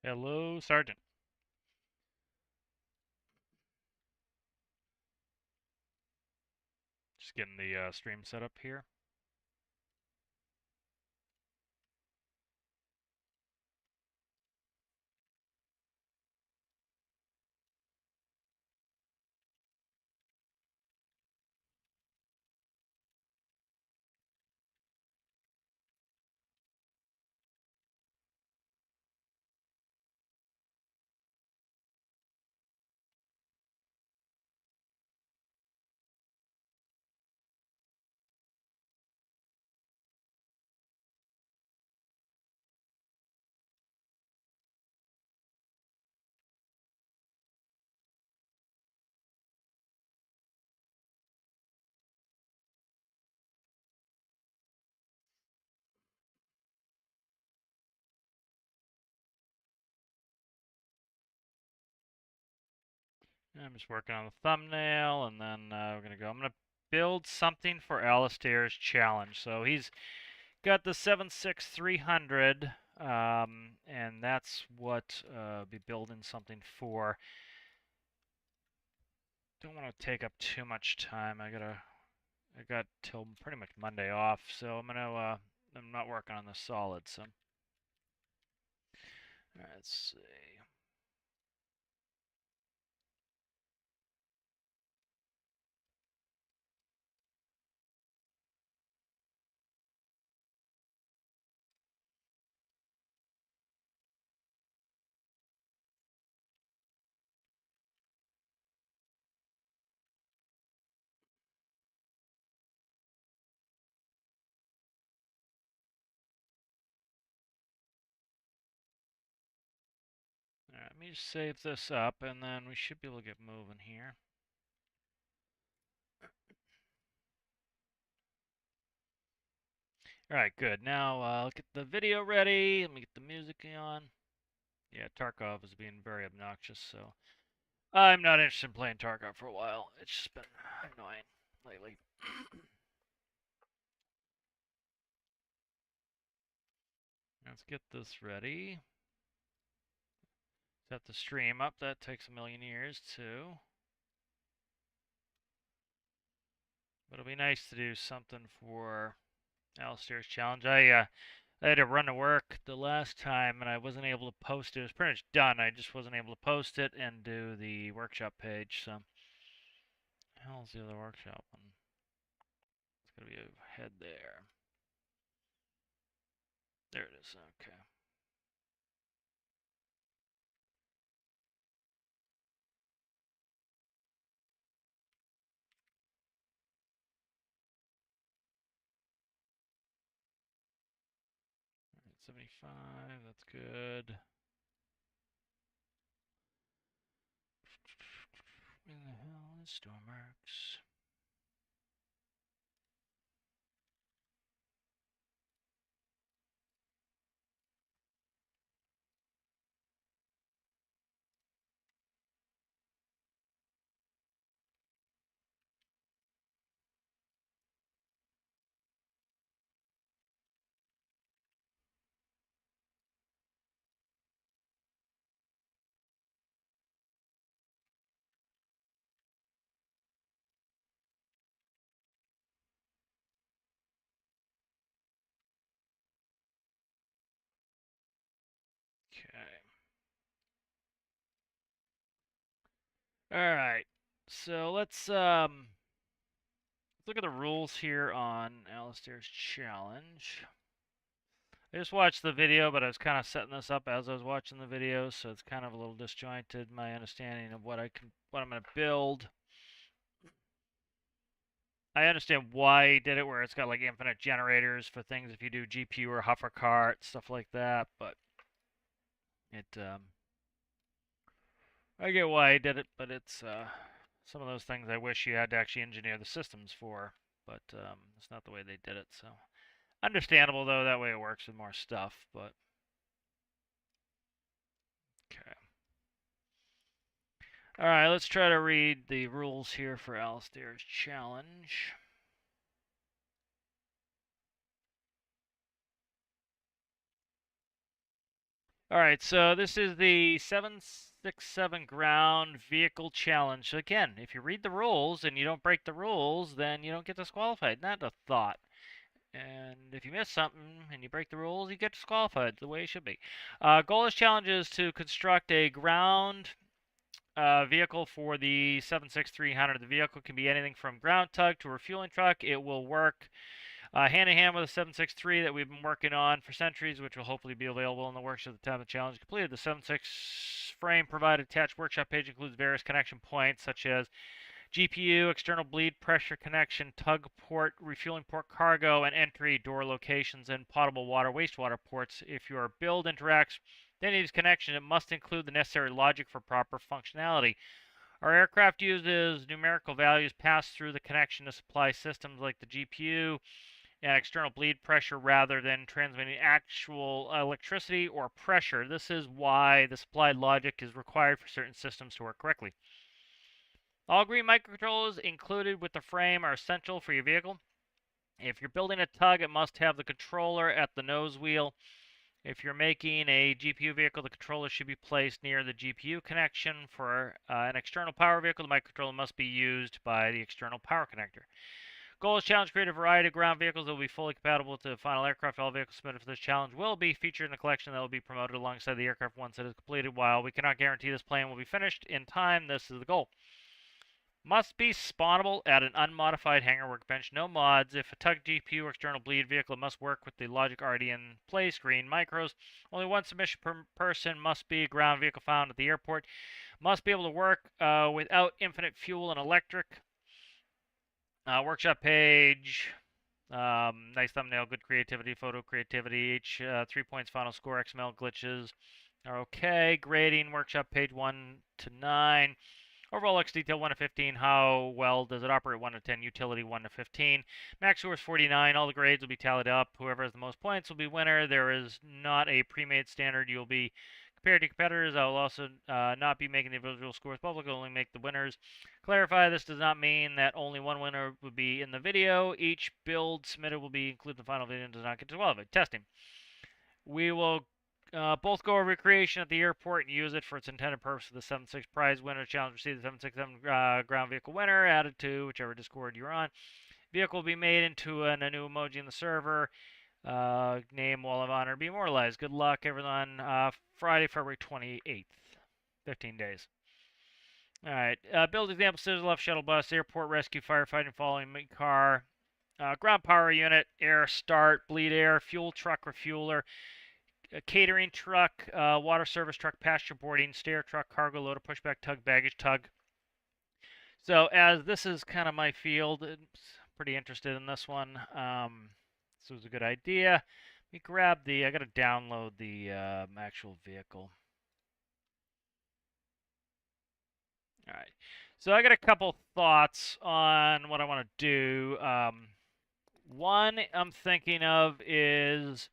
Hello, Sergeant. Just getting the stream set up here. I'm just working on the thumbnail, and then we're gonna go. I'm gonna build something for Alistair's challenge. So he's got the 76300, and that's what I'll be building something for. Don't want to take up too much time. I got till pretty much Monday off, so I'm not working on the solid. So, all right, let's see. All right, let me just save this up, and then we should be able to get moving here. All right, good. Now I'll get the video ready. Let me get the music on. Yeah, Tarkov is being very obnoxious, so I'm not interested in playing Tarkov for a while. It's just been annoying lately. Let's get this ready. Set the stream up. That takes a million years too. But it'll be nice to do something for Alistair's challenge. I had to run to work the last time, and I wasn't able to post it. It was pretty much done. I just wasn't able to post it and do the workshop page. So, hell's the other workshop one? It's gonna be ahead there. There it is. Okay. 75. That's good. Where the hell is stormworks? Okay. All right. So let's look at the rules here on Alistair's challenge. I just watched the video, but I was kind of setting this up as I was watching the video, so it's kind of a little disjointed, my understanding of what I'm going to build. I understand why he did it, where it's got like infinite generators for things if you do GPU or hover cart, stuff like that, but it, I get why he did it, but it's, some of those things I wish you had to actually engineer the systems for, but, it's not the way they did it, so. Understandable, though, that way it works with more stuff, but. Okay. Alright, let's try to read the rules here for Alistair's challenge. All right, so this is the 767 ground vehicle challenge. So again, if you read the rules and you don't break the rules, then you don't get disqualified. Not a thought. And if you miss something and you break the rules, you get disqualified the way it should be. Goal of this challenge is to construct a ground vehicle for the 76300. The vehicle can be anything from ground tug to a refueling truck. It will work hand in hand with a 763 that we've been working on for centuries, which will hopefully be available in the workshop at the time of the challenge completed. The 76 frame provided attached workshop page includes various connection points such as GPU, external bleed pressure connection, tug port, refueling port cargo, and entry door locations, and potable water, wastewater ports. If your build interacts with any of these connections, it must include the necessary logic for proper functionality. Our aircraft uses numerical values passed through the connection to supply systems like the GPU and external bleed pressure rather than transmitting actual electricity or pressure. This is why the supplied logic is required for certain systems to work correctly. All green microcontrollers included with the frame are essential for your vehicle. If you're building a tug, it must have the controller at the nose wheel. If you're making a GPU vehicle, the controller should be placed near the GPU connection. For an external power vehicle, the microcontroller must be used by the external power connector. Goal is challenge create a variety of ground vehicles that will be fully compatible to the final aircraft. All vehicles submitted for this challenge will be featured in a collection that will be promoted alongside the aircraft once it is completed. While we cannot guarantee this plane will be finished in time, this is the goal. Must be spawnable at an unmodified hangar workbench. No mods. If a tug GPU or external bleed vehicle, it must work with the logic already in place. Green micros. Only one submission per person. Must be a ground vehicle found at the airport. Must be able to work without infinite fuel and electric. Workshop page. Nice thumbnail, good creativity, photo creativity. Each 3 points final score. XML glitches are okay. Grading workshop page 1 to 9. Overall looks detail 1 to 15. How well does it operate? 1 to 10. Utility 1 to 15. Max score is 49. All the grades will be tallied up. Whoever has the most points will be winner. There is not a pre-made standard. You'll be compared to competitors. I will also not be making the individual scores public. I'll only make the winners. Clarify, this does not mean that only one winner would be in the video. Each build submitted will be included in the final video and does not get disqualified. Testing. We will both go over recreation at the airport and use it for its intended purpose. The 7.6 prize winner challenge receive the 767 ground vehicle winner added to whichever Discord you're on. Vehicle will be made into a new emoji in the server. Name Wall of Honor be immortalized. Good luck, everyone. Friday, February 28th. 15 days. All right. Build example: scissors left shuttle bus, airport rescue, firefighting, following car, ground power unit, air start, bleed air, fuel truck refueler, a catering truck, water service truck, passenger boarding, stair truck, cargo loader, pushback tug, baggage tug. So as this is kind of my field, I'm pretty interested in this one. This was a good idea. Let me grab I got to download the actual vehicle. All right. So I got a couple thoughts on what I want to do. One I'm thinking of is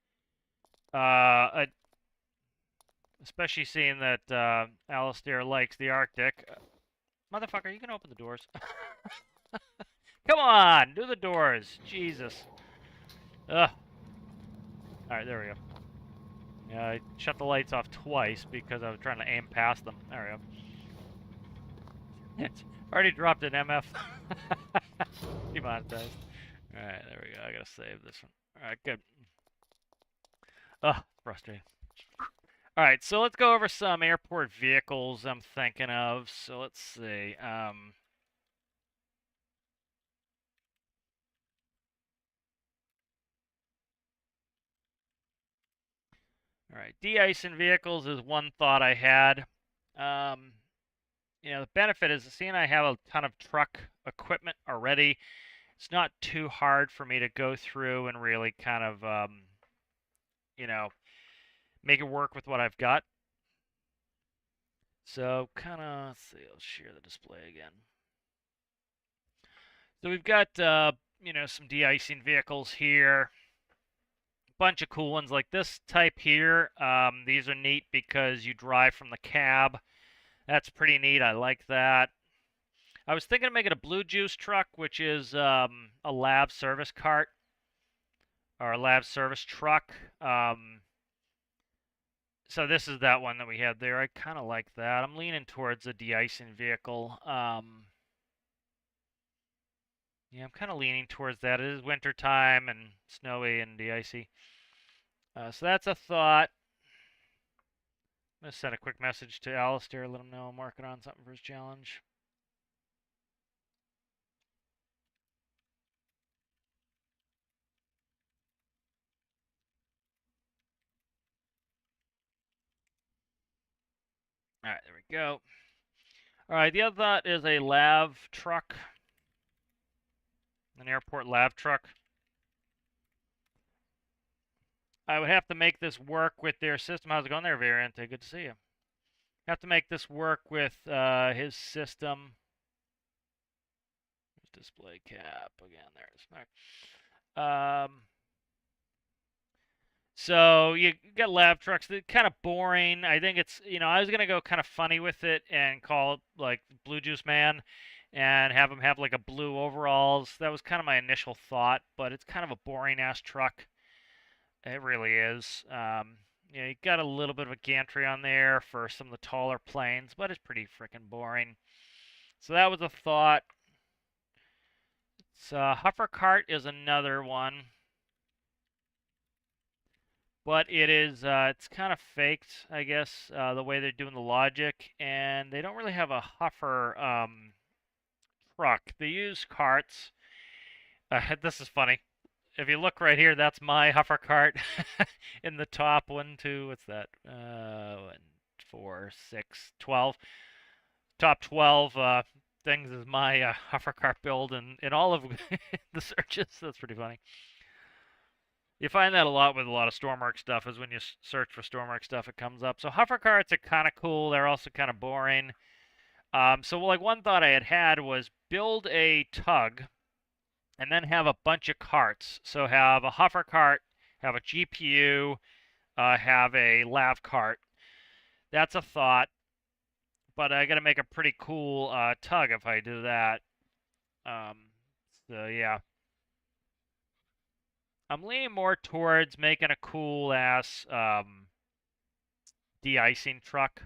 especially seeing that Alistair likes the Arctic. Motherfucker, you can open the doors. Come on, do the doors. Jesus. Ugh. Alright, there we go. Yeah, I shut the lights off twice because I was trying to aim past them. There we go. It's already dropped an MF. Demonetized. Alright, there we go. I gotta save this one. Alright, good. Ugh, frustrating. Alright, so let's go over some airport vehicles I'm thinking of. So let's see. Alright, de-icing vehicles is one thought I had. The benefit is, seeing I have a ton of truck equipment already, it's not too hard for me to go through and really kind of, make it work with what I've got. So kind of, let's see, I'll share the display again. So we've got, some de-icing vehicles here. Bunch of cool ones like this type here. These are neat because you drive from the cab. That's pretty neat. I like that. I was thinking of making a Blue Juice truck, which is a lab service cart or a lab service truck. So this is that one that we had there. I kind of like that. I'm leaning towards a de-icing vehicle. Yeah, I'm kind of leaning towards that. It is winter time and snowy and de-icy. So that's a thought. I'm going to send a quick message to Alistair, let him know I'm working on something for his challenge. All right, there we go. All right, the other thought is a lav truck, an airport lav truck. I would have to make this work with their system. How's it going there, Variant? Good to see you. Have to make this work with his system. Display cap again. There it is. All right. So you got lav trucks. They're kind of boring. I think it's, I was gonna go kind of funny with it and call it like Blue Juice Man, and have him have like a blue overalls. That was kind of my initial thought, but it's kind of a boring ass truck. It really is. You got a little bit of a gantry on there for some of the taller planes, but it's pretty freaking boring. So that was a thought. So Huffer Cart is another one, but it's kind of faked, I guess, the way they're doing the logic, and they don't really have a Huffer truck. They use carts. This is funny. If you look right here, that's my Huffer cart in the top one, two. What's that? 1, 4, 6, 12. Top 12 things is my Huffer cart build in all of the searches. That's pretty funny. You find that a lot with a lot of stormworks stuff, is when you search for stormworks stuff, it comes up. So Huffer carts are kind of cool. They're also kind of boring. So like one thought I had was build a tug and then have a bunch of carts. So have a Huffer cart, have a GPU, have a lav cart. That's a thought, but I got to make a pretty cool tug if I do that. Um, so yeah, I'm leaning more towards making a cool ass de-icing truck.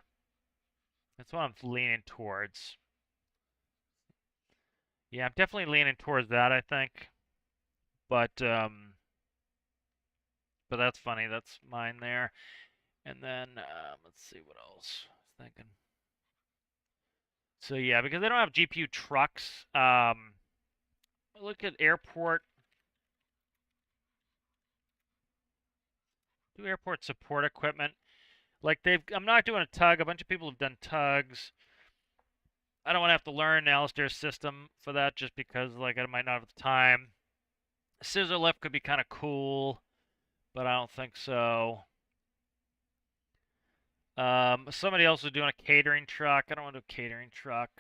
That's what I'm leaning towards. Yeah, I'm definitely leaning towards that, I think. But that's funny. That's mine there. And then let's see what else I was thinking. So yeah, because they don't have GPU trucks. Look at airport. Do airport support equipment. Like I'm not doing a tug. A bunch of people have done tugs. I don't want to have to learn Alistair's system for that just because like I might not have the time. Scissor lift could be kind of cool, but I don't think so. Somebody else is doing a catering truck. I don't want to do a catering truck.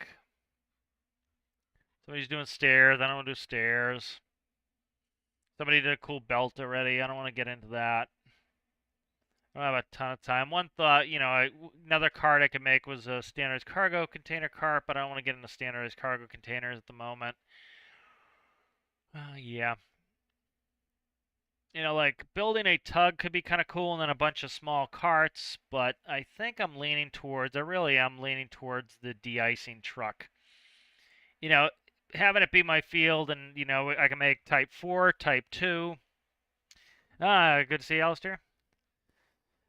Somebody's doing stairs. I don't want to do stairs. Somebody did a cool belt already. I don't want to get into that. I don't have a ton of time. One thought, another cart I could make was a standardized cargo container cart, but I don't want to get into standardized cargo containers at the moment. Yeah. Like building a tug could be kind of cool and then a bunch of small carts, but I think I really am leaning towards the de-icing truck. Having it be my field and, I can make type 4, type 2. Good to see you, Alistair.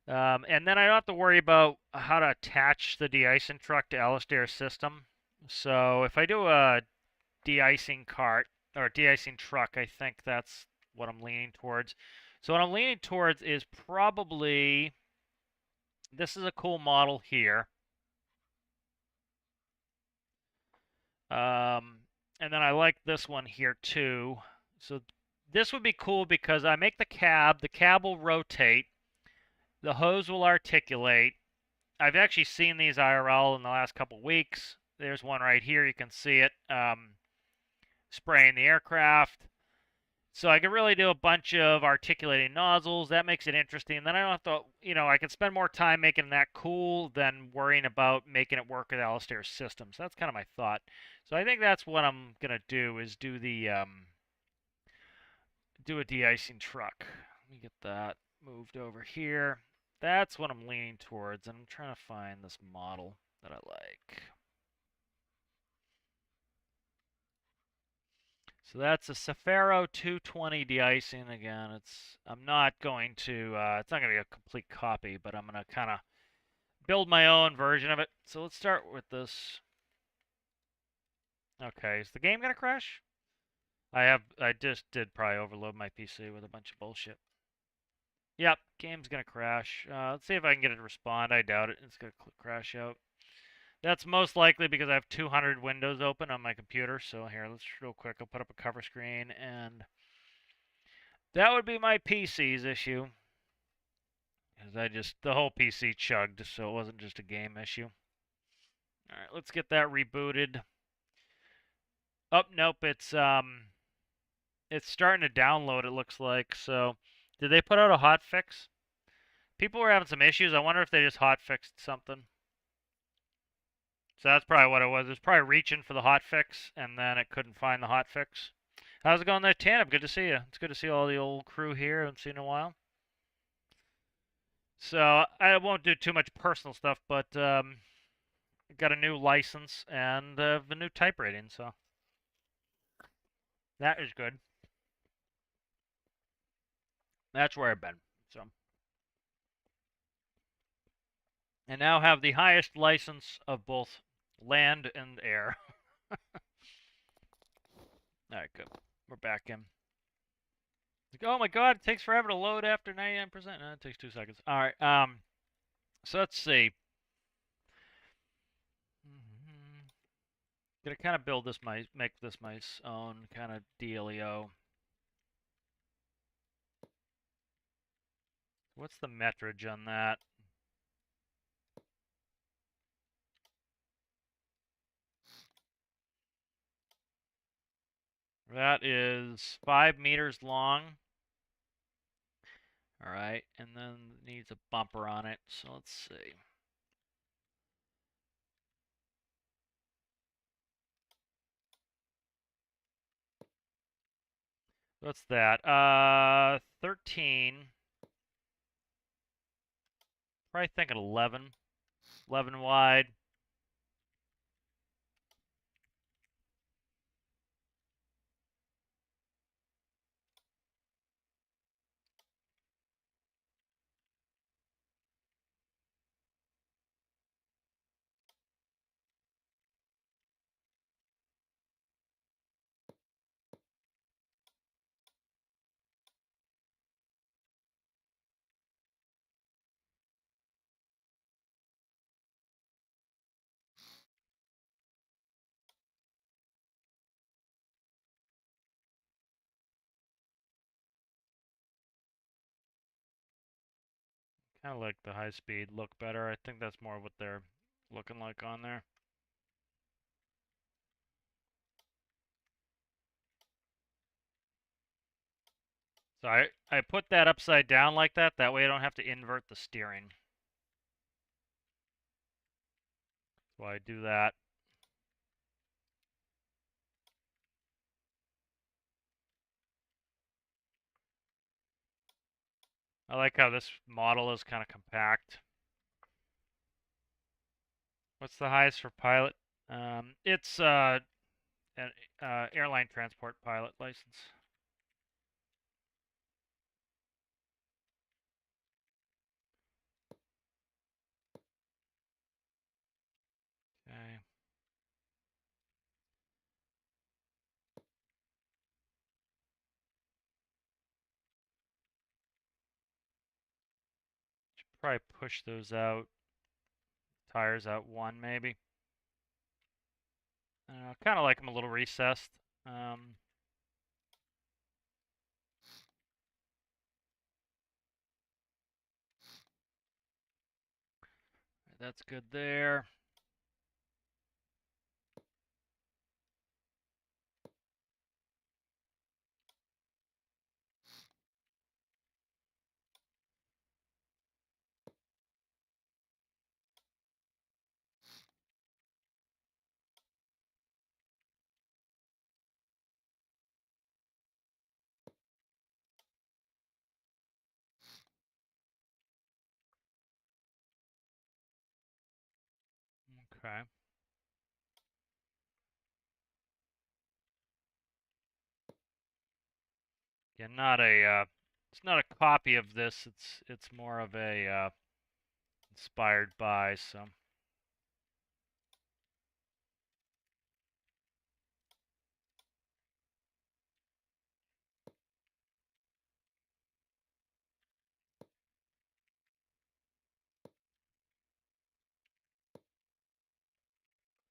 And then I don't have to worry about how to attach the de-icing truck to Alistair's system. So if I do a de-icing cart or de-icing truck, I think that's what I'm leaning towards. So what I'm leaning towards is probably, this is a cool model here. And then I like this one here too. So this would be cool because I make the cab will rotate, the hose will articulate. I've actually seen these IRL in the last couple weeks. There's one right here, you can see it, spraying the aircraft. So I can really do a bunch of articulating nozzles. That makes it interesting. Then I don't have to, I can spend more time making that cool than worrying about making it work with Alistair's system. So that's kind of my thought. So I think that's what I'm gonna do is do a de-icing truck. Let me get that moved over here. That's what I'm leaning towards, and I'm trying to find this model that I like. So that's a Cefaro 220 de-icing. Again, I'm not going to, it's not going to be a complete copy, but I'm going to kind of build my own version of it. So let's start with this. Okay, is the game going to crash? I just did probably overload my PC with a bunch of bullshit. Yep, game's going to crash. Let's see if I can get it to respond. I doubt it. It's going to crash out. That's most likely because I have 200 windows open on my computer. So here, let's real quick. I'll put up a cover screen, and that would be my PC's issue. Because the whole PC chugged, so it wasn't just a game issue. Alright, let's get that rebooted. Oh, nope, it's starting to download, it looks like. So, did they put out a hot fix? People were having some issues. I wonder if they just hot fixed something. So that's probably what it was. It was probably reaching for the hot fix, and then it couldn't find the hot fix. How's it going there, Tanib? Good to see you. It's good to see all the old crew here. I haven't seen in a while. So I won't do too much personal stuff, but got a new license and a new type rating, so that is good. That's where I've been. So, and now have the highest license of both land and air. All right, good. We're back in. Like, oh my God, it takes forever to load after 99%. No, it takes 2 seconds. All right. So let's see. Gonna kind of build this make this my own kind of dealio. What's the metrage on that? That is 5 meters long. All right, and then needs a bumper on it. So let's see. What's that? 13. Probably thinking 11. 11 wide. Kind of like the high speed look better. I think that's more what they're looking like on there. So I put that upside down like that. That way I don't have to invert the steering. So I do that. I like how this model is kind of compact. What's the highest for pilot? It's an airline transport pilot license. Okay. Should probably push those out. Tires out one maybe. Kind of like them a little recessed. That's good there. Okay. Yeah, not a it's not a copy of this. It's more of a inspired by, so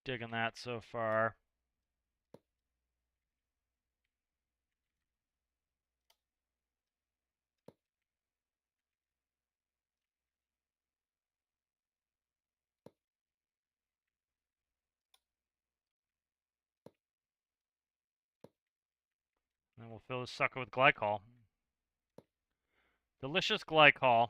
digging that so far. And then we'll fill this sucker with glycol. Delicious glycol.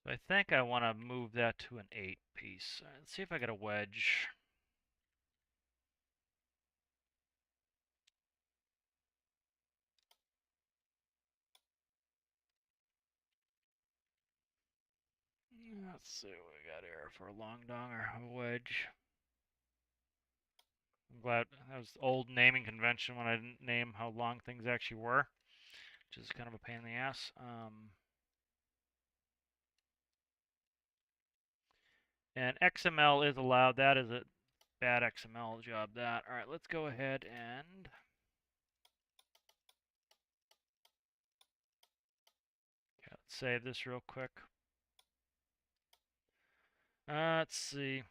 So I think I want to move that to an 8 piece. Let's see if I get a wedge. Let's see what we got here for a long dong or a wedge. I'm glad that was old naming convention when I didn't name how long things actually were, which is kind of a pain in the ass. And XML is allowed. That is a bad XML job, that. All right, let's go ahead and okay, let's save this real quick. Let's see.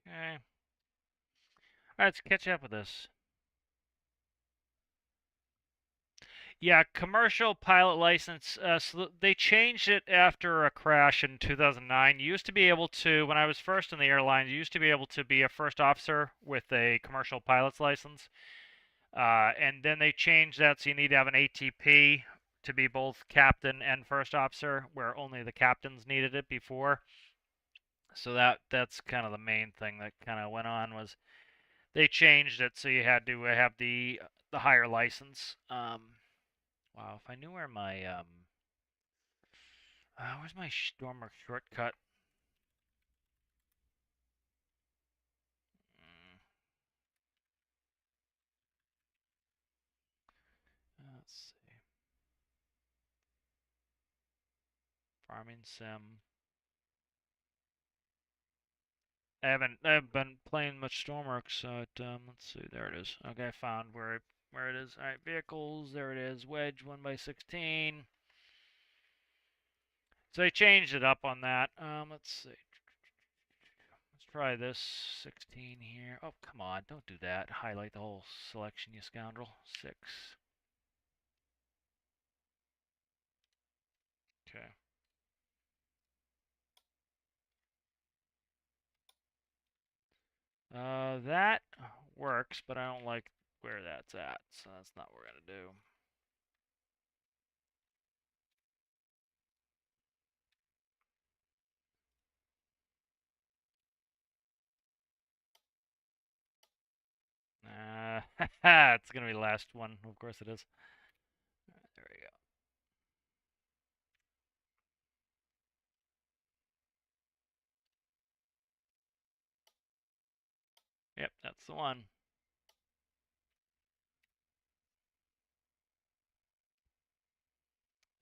Okay. All right, let's catch up with this. Yeah, commercial pilot license. So they changed it after a crash in 2009. You used to be able to, when I was first in the airline, you used to be able to be a first officer with a commercial pilot's license. And then they changed that so you need to have an ATP to be both captain and first officer, where only the captains needed it before. So that's kind of the main thing that kind of went on was they changed it so you had to have the higher license. Wow, if I knew where my where's my stormworks shortcut? Mm, let's see, farming sim. I've been playing much stormworks, so let's see, there it is. Okay, I found where it is. All right, vehicles, there it is. Wedge 1x16. So they changed it up on that. Let's see. Let's try this 16 here. Oh, come on, don't do that. Highlight the whole selection, you scoundrel. 6. Okay. That works, but I don't like where that's at, so that's not what we're gonna do. It's gonna be the last one. Of course it is. There we go. Yep, that's the one.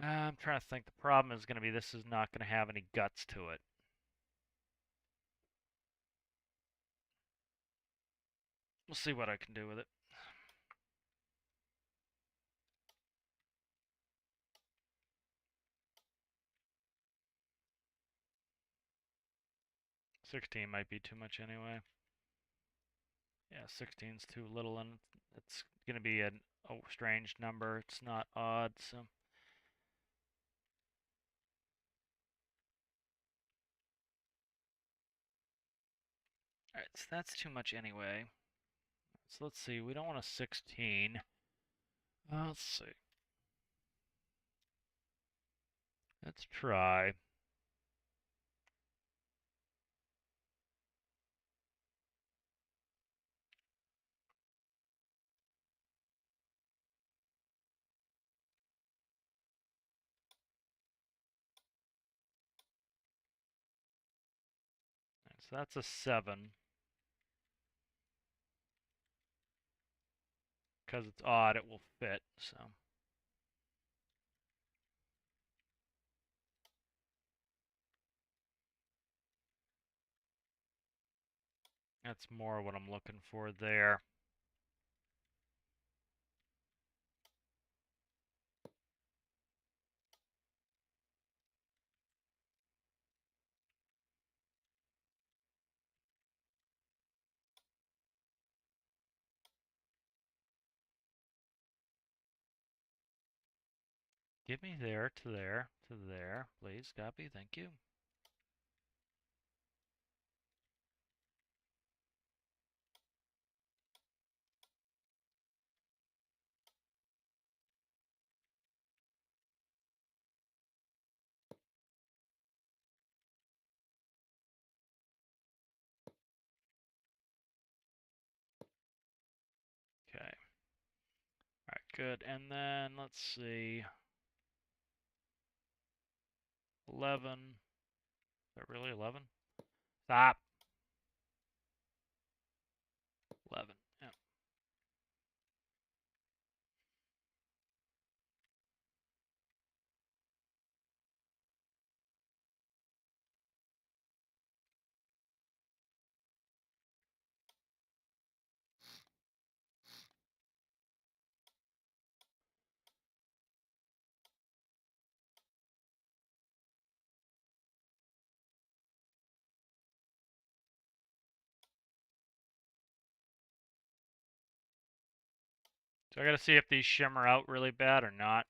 I'm trying to think. The problem is going to be this is not going to have any guts to it. We'll see what I can do with it. 16 might be too much anyway. Yeah, 16's too little, and it's going to be a strange number. It's not odd, so. Alright, so that's too much anyway. So let's see, we don't want a 16. Let's see. Let's try. So that's a 7. Because it's odd, it will fit, so. That's more what I'm looking for there. Give me there to there to there. Please, copy. Thank you. Okay. Alright, good. And then let's see. 11. Is that really 11? Stop. 11. Yeah. So I gotta see if these shimmer out really bad or not.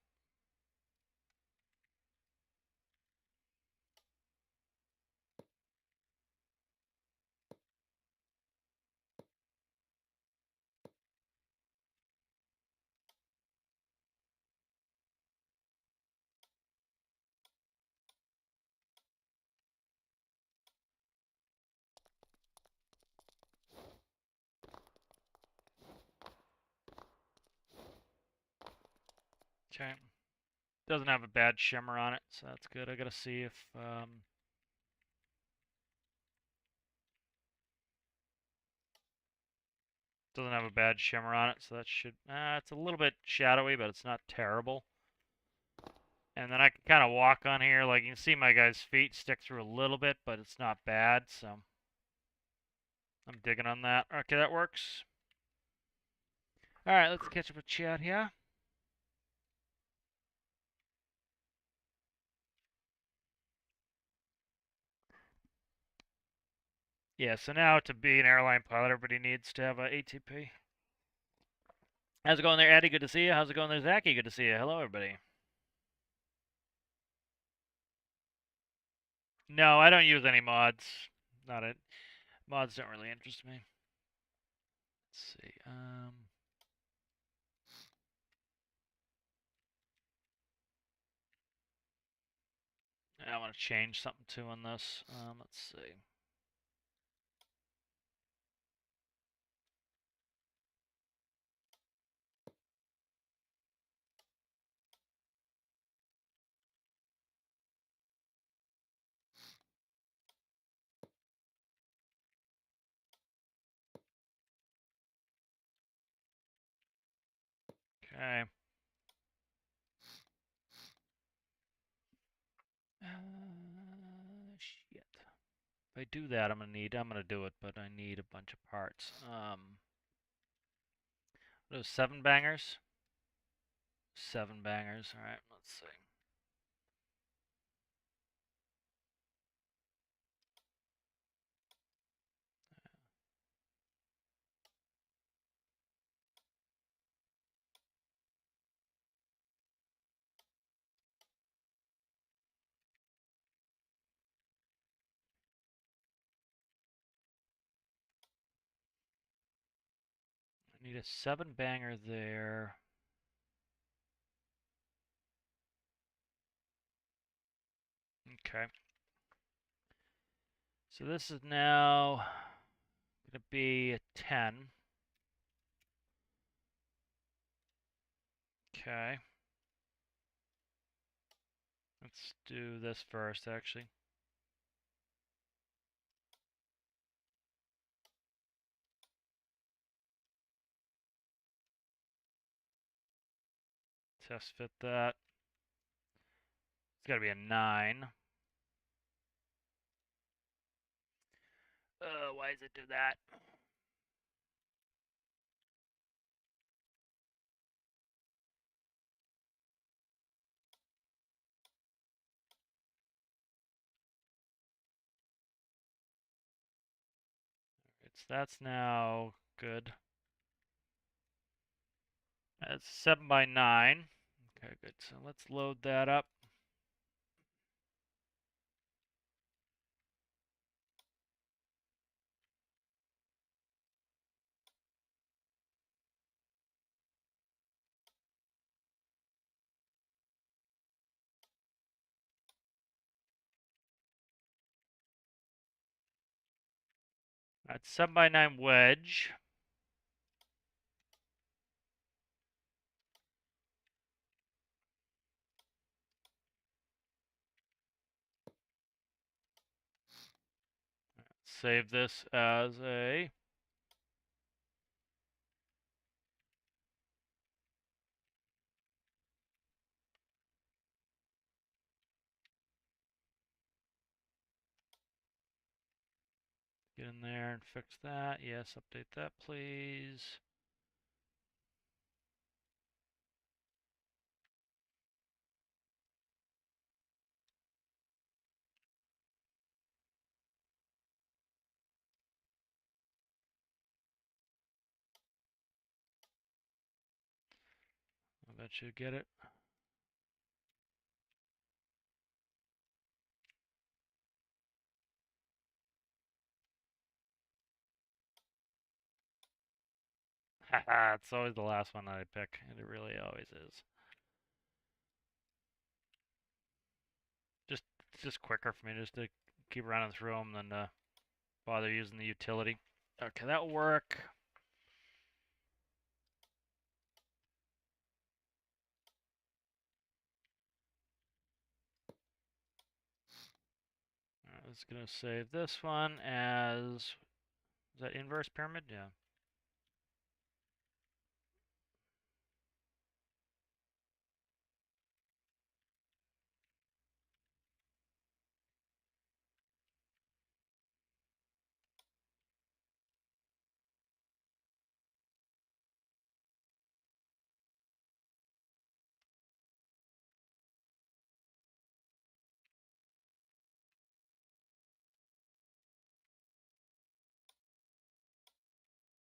Okay. Doesn't have a bad shimmer on it, so that's good. I gotta see if doesn't have a bad shimmer on it, so that should it's a little bit shadowy, but it's not terrible. And then I can kind of walk on here, like you can see my guy's feet stick through a little bit, but it's not bad, so I'm digging on that. Okay, that works. Alright, let's catch up with chat here. Yeah, so now to be an airline pilot, everybody needs to have a ATP. How's it going there, Eddie? Good to see you. How's it going there, Zachy? Good to see you. Hello, everybody. No, I don't use any mods. Not it. Mods don't really interest me. Let's see. I want to change something too on this. Let's see. Okay. Shit. If I do that, I'm gonna do it, but I need a bunch of parts. Those 7 bangers? 7 bangers. All right, let's see. I need a 7 banger there. Okay. So this is now gonna be a 10. Okay. Let's do this first, actually. Test fit that. It's gotta be a 9. Why does it do that? That's now good. That's 7 by 9. Okay, good. So let's load that up. That's 7 by 9 wedge. Save this as a get in there and fix that. Yes, update that, please. I bet you get it. Haha, it's always the last one that I pick, and it really always is. Just it's just quicker for me just to keep running through them than to bother using the utility. Okay, that'll work. I was gonna save this one as is that inverse pyramid? Yeah.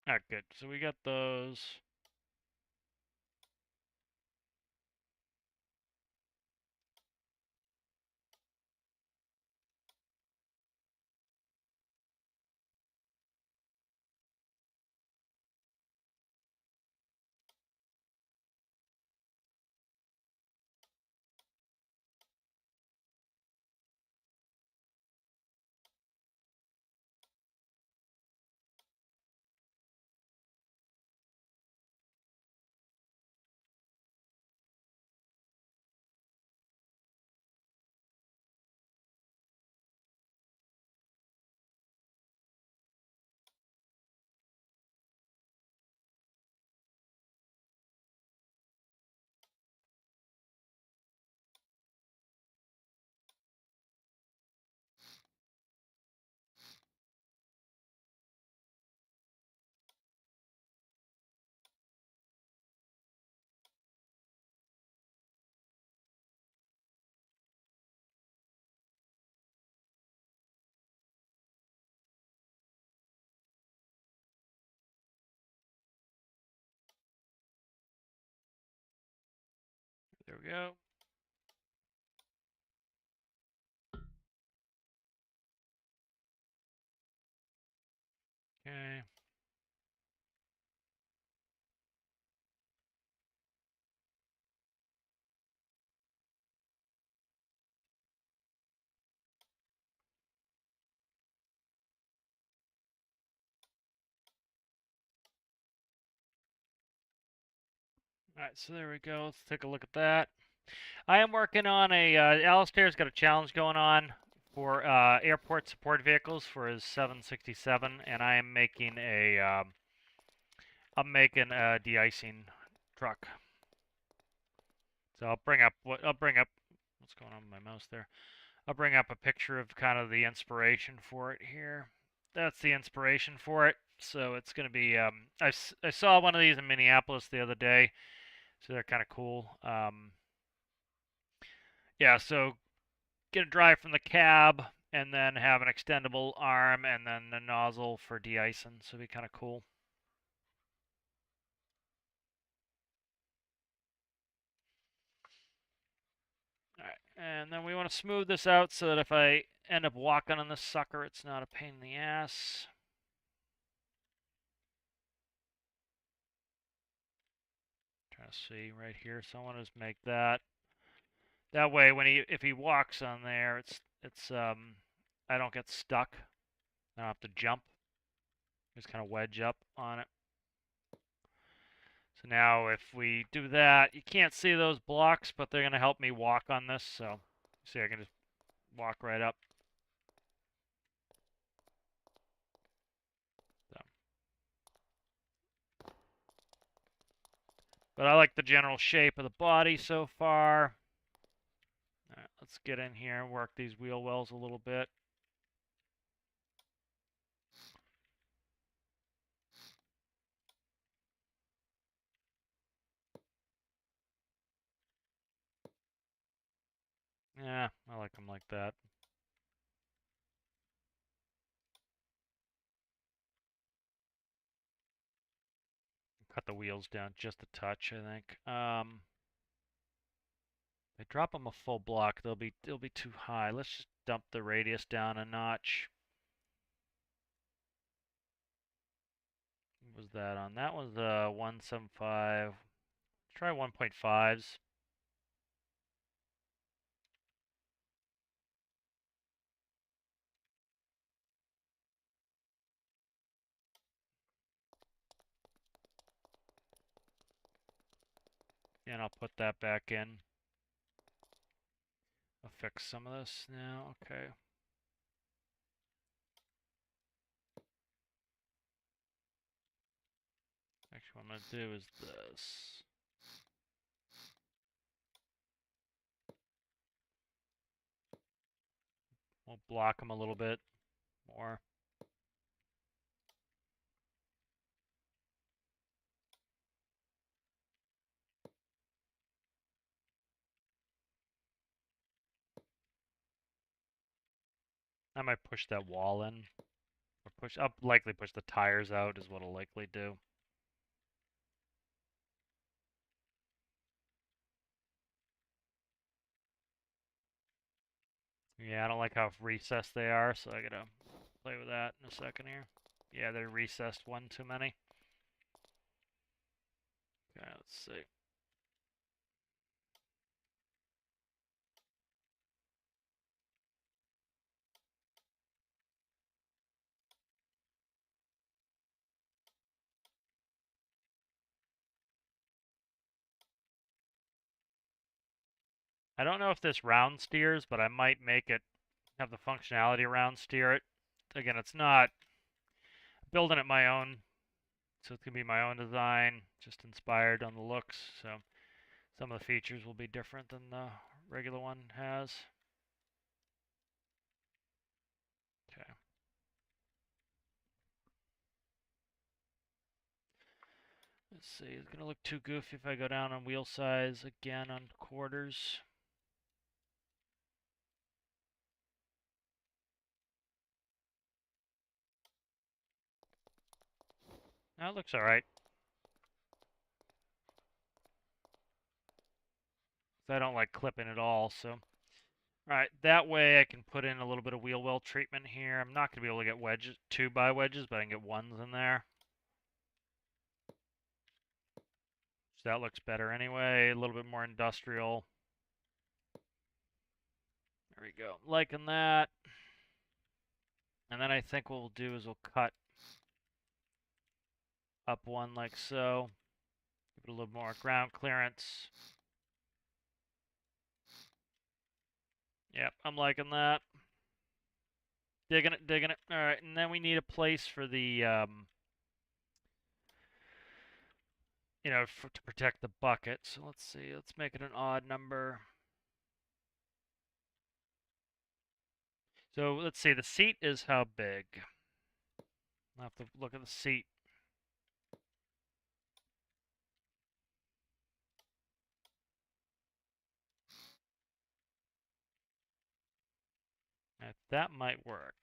Alright, good. So we got those. There we go. Okay. Alright, so there we go. Let's take a look at that. I am working on a, Alistair's got a challenge going on for airport support vehicles for his 767, and I am making a, I'm making a de-icing truck. So I'll bring up, what's going on with my mouse there? I'll bring up a picture of kind of the inspiration for it here. That's the inspiration for it. So it's going to be, I saw one of these in Minneapolis the other day, so they're kind of cool. Yeah, so get a drive from the cab, and then have an extendable arm, and then the nozzle for de-icing, so it'd be kind of cool. Alright, and then we want to smooth this out so that if I end up walking on this sucker, it's not a pain in the ass. Trying to see right here, so I want to just make that. That way, when if he walks on there, it's I don't get stuck. I don't have to jump. Just kind of wedge up on it. So now if we do that, you can't see those blocks, but they're going to help me walk on this. So see, I can just walk right up. So. But I like the general shape of the body so far. All right, let's get in here and work these wheel wells a little bit. Yeah, I like them like that. Cut the wheels down just a touch, I think. If I drop them a full block, they'll be too high. Let's just dump the radius down a notch. What was that on? That was 175. Try 1.5s. And I'll put that back in. I'll fix some of this now. Okay. Actually, what I'm going to do is this. We'll block them a little bit more. I might push that wall in. Or I'll likely push the tires out is what I'll likely do. Yeah, I don't like how recessed they are, so I gotta play with that in a second here. Yeah, they're recessed one too many. Okay, let's see. I don't know if this round steers, but I might make it have the functionality around steer it. Again, it's not building it my own, so it's gonna be my own design, just inspired on the looks. So some of the features will be different than the regular one has. Okay. Let's see, it's gonna look too goofy if I go down on wheel size again on quarters. That looks alright. I don't like clipping at all. So, all right, that way I can put in a little bit of wheel well treatment here. I'm not going to be able to get wedges, 2x wedges, but I can get ones in there. So that looks better anyway, a little bit more industrial. There we go, liking that. And then I think what we'll do is we'll cut up one like so. Give it a little more ground clearance. Yep, I'm liking that. Digging it, digging it. All right, and then we need a place for the, to protect the bucket. So let's see, let's make it an odd number. So let's see, the seat is how big? I'll have to look at the seat. That might work.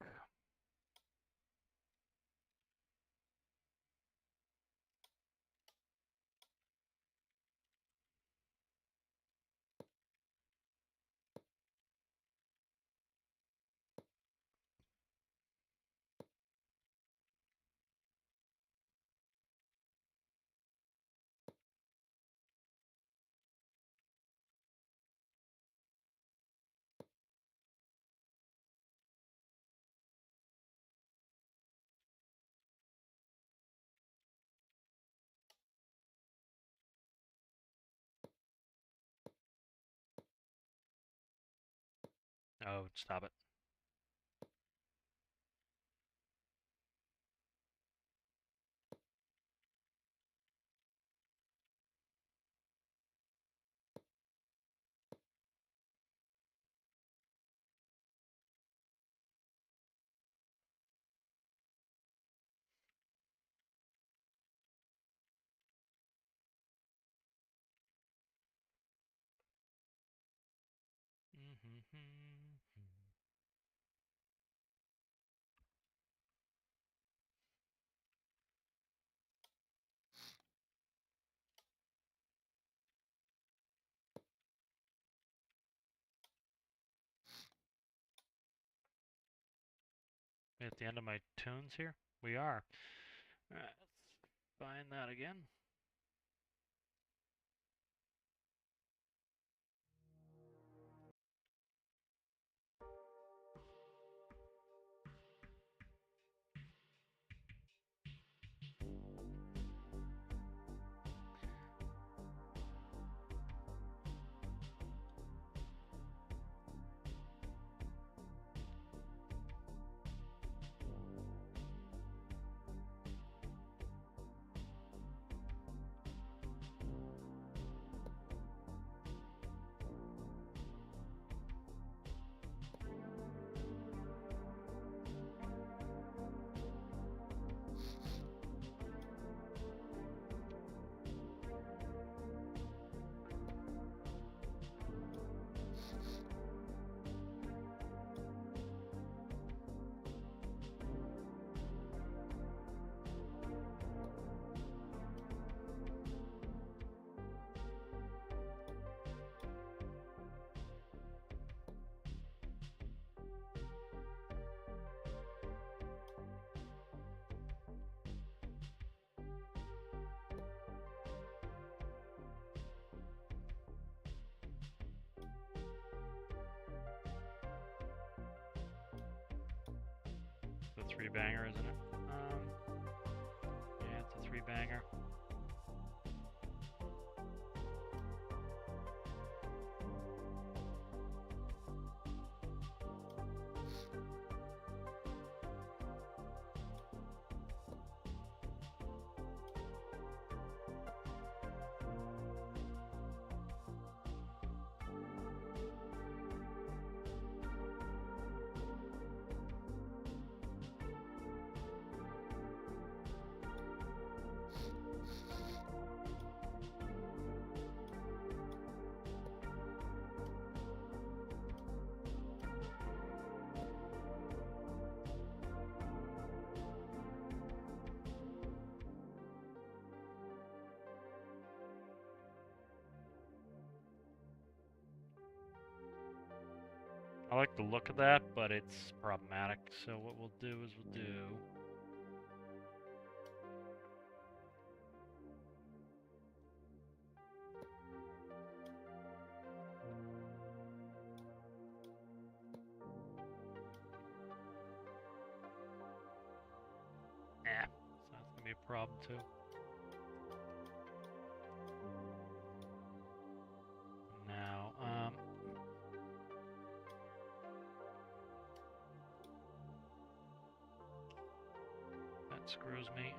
Oh, stop it. At the end of my tunes here? We are. All right, let's find that again. It's a 3-banger, isn't it? Yeah, it's a 3-banger. I like the look of that, but it's problematic. So what we'll do is we'll do... so that's gonna be a problem too. Now, that screws me.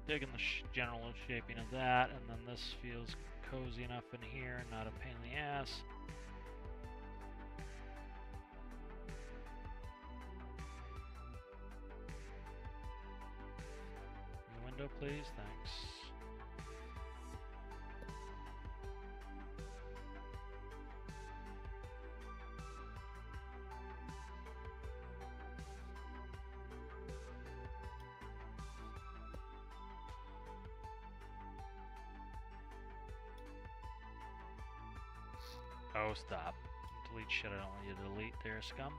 Digging the general shaping of that, and then this feels cozy enough in here, not a pain in the ass. Window, please, thanks. Oh, stop. Delete shit I don't want you to delete there, scum.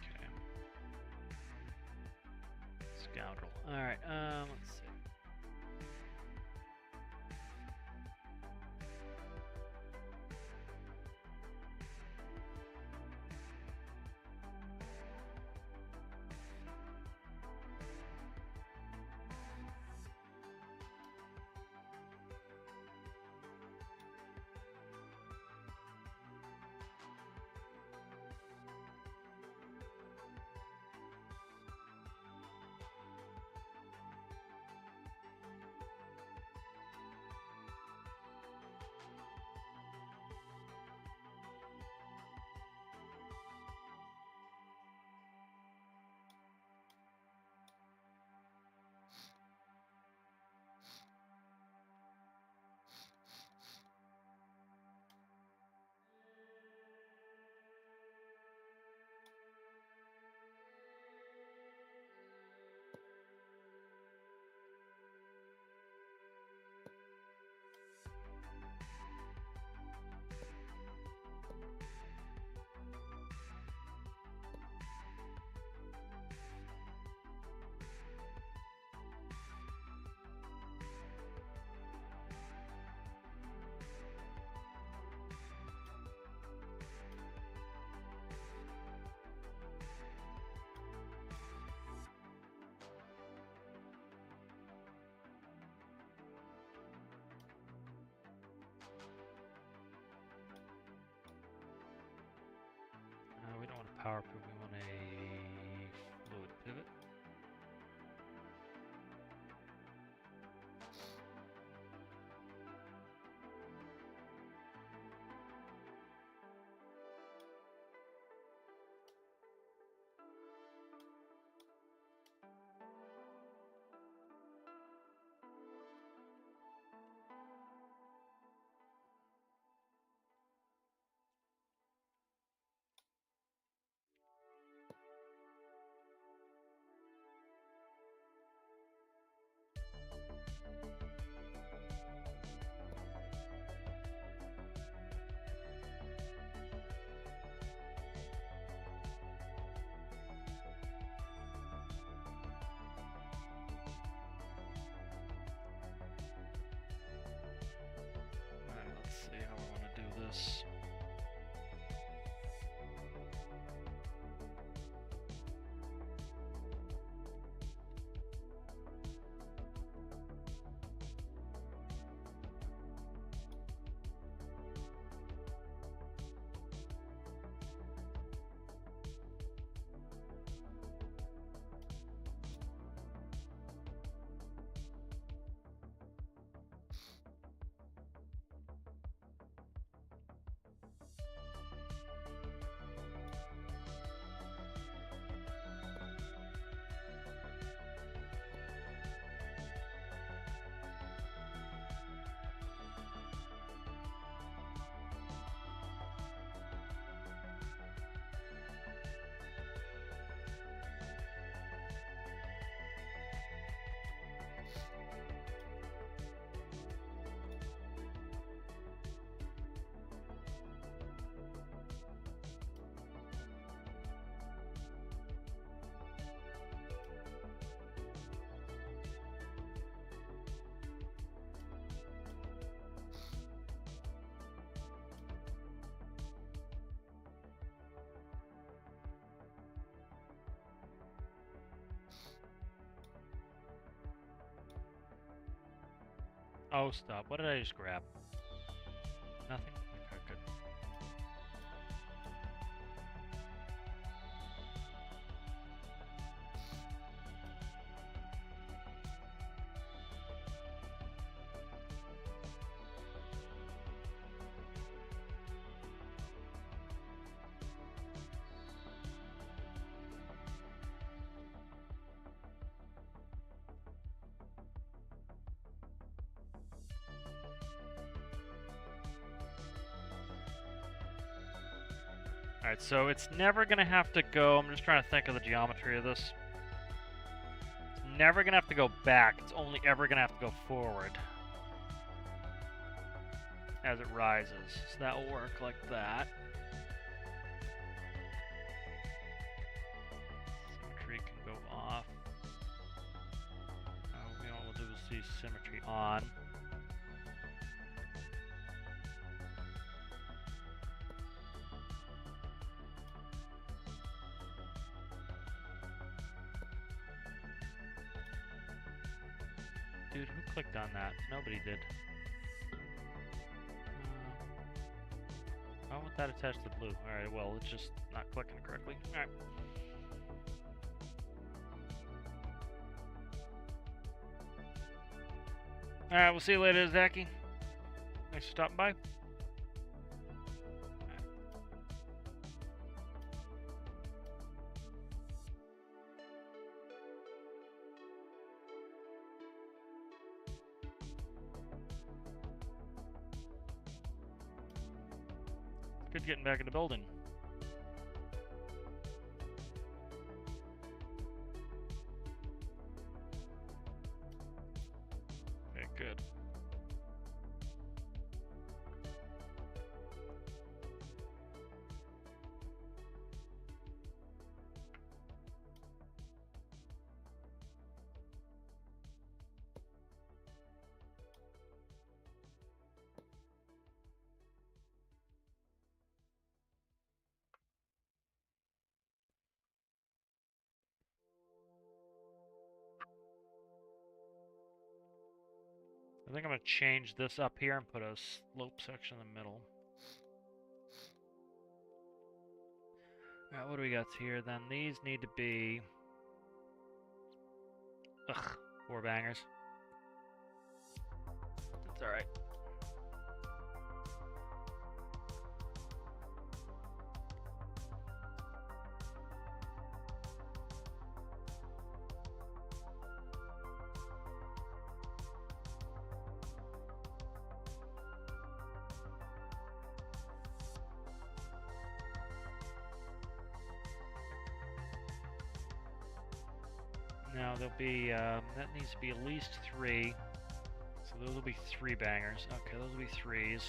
Okay. Scoundrel. Alright, let's see. We don't want a power pivot, we want a fluid pivot. Oh, stop. What did I just grab? Nothing? Okay, good. Alright, so it's never gonna have to go. I'm just trying to think of the geometry of this. It's never gonna have to go back. It's only ever gonna have to go forward as it rises. So that will work like that. Symmetry can go off. You know what we'll do is see symmetry on. Dude, who clicked on that? Nobody did. Why won't that attach to blue? Alright, well, it's just not clicking correctly. Alright. Alright, we'll see you later, Zachy. Thanks for stopping by. Good getting back in the building. Okay, good. I think I'm going to change this up here and put a slope section in the middle. Alright, what do we got here then? These need to be... Ugh, 4 bangers. That's alright. Now there'll be, that needs to be at least 3. So those will be 3 bangers. Okay, those will be 3s.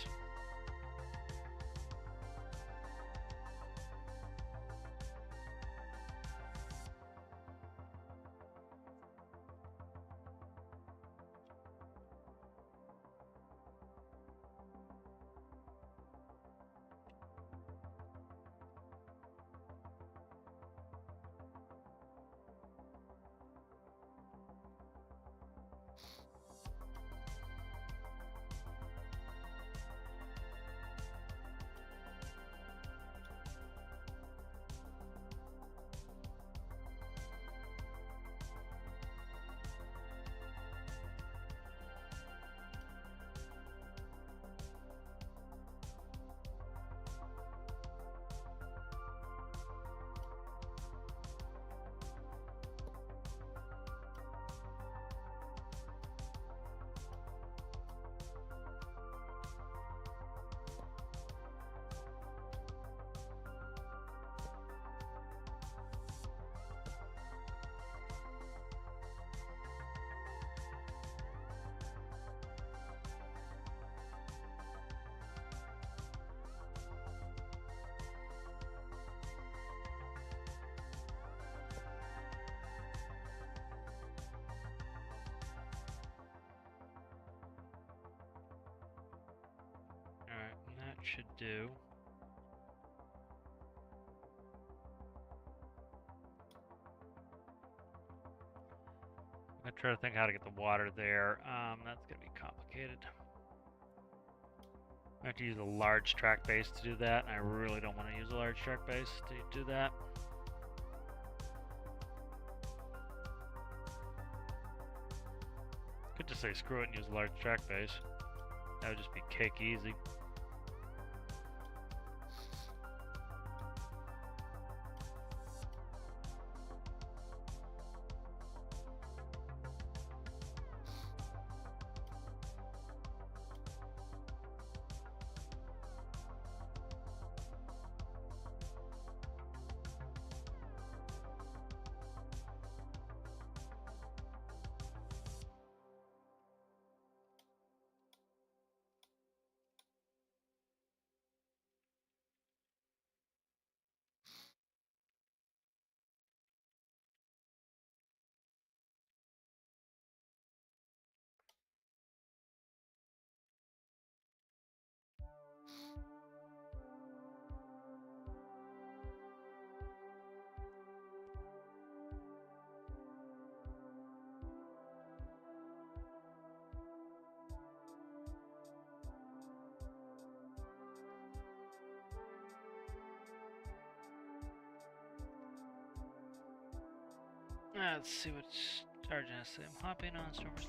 Should do. I'm gonna try to think how to get the water there. That's gonna be complicated. I have to use a large track base to do that, and I really don't want to use a large track base to do that. Could just say screw it and use a large track base. That would just be cake easy. Let's see what Sergeant has to say. I'm hopping on stormworks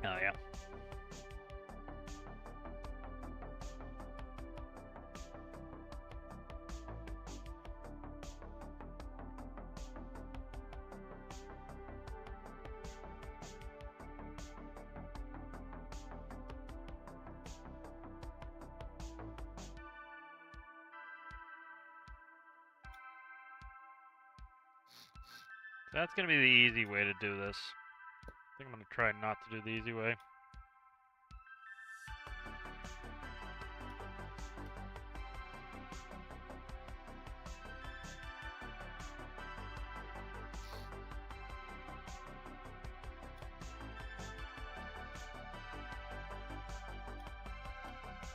now. Oh, yeah. That's going to be the easy way to do this. I think I'm going to try not to do the easy way.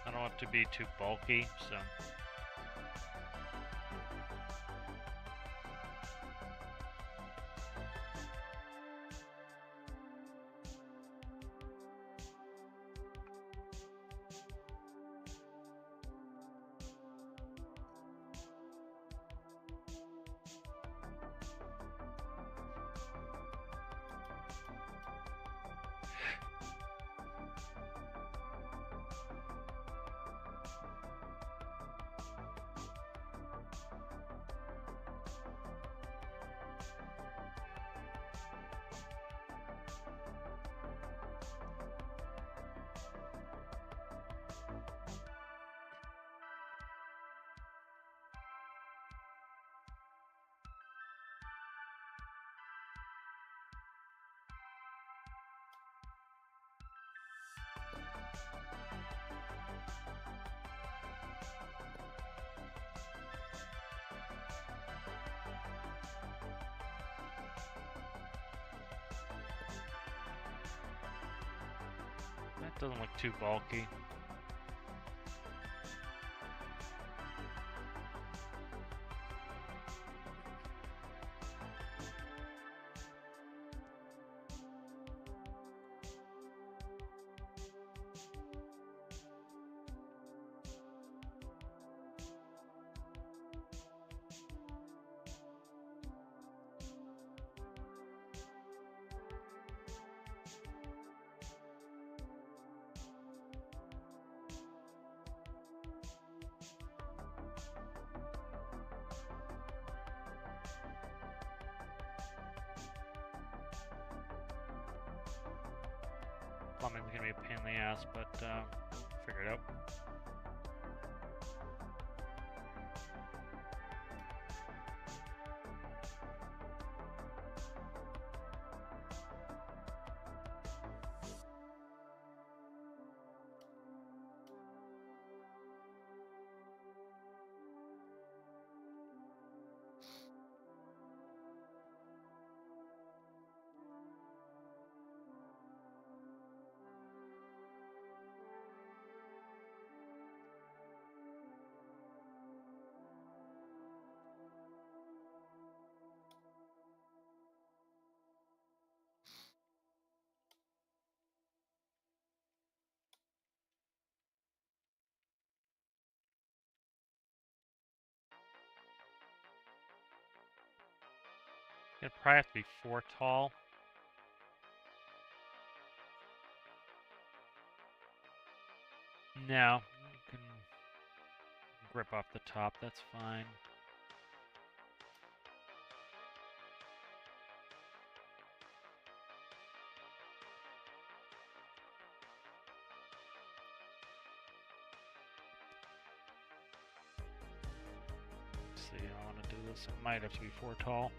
I don't want it to be too bulky, so... That doesn't look too bulky. Plumbing's gonna be a pain in the ass, but figure it out. It'd probably have to be 4 tall. No, you can grip off the top, that's fine. Let's see, I want to do this. It might have to be 4 tall.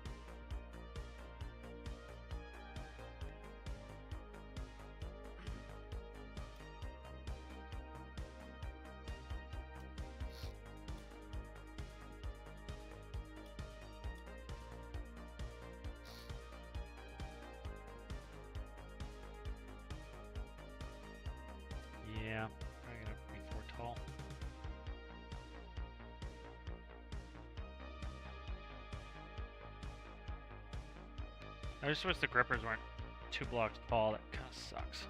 Yeah, probably gonna have to be 4 tall. I just wish the grippers weren't 2 blocks tall. That kind of sucks.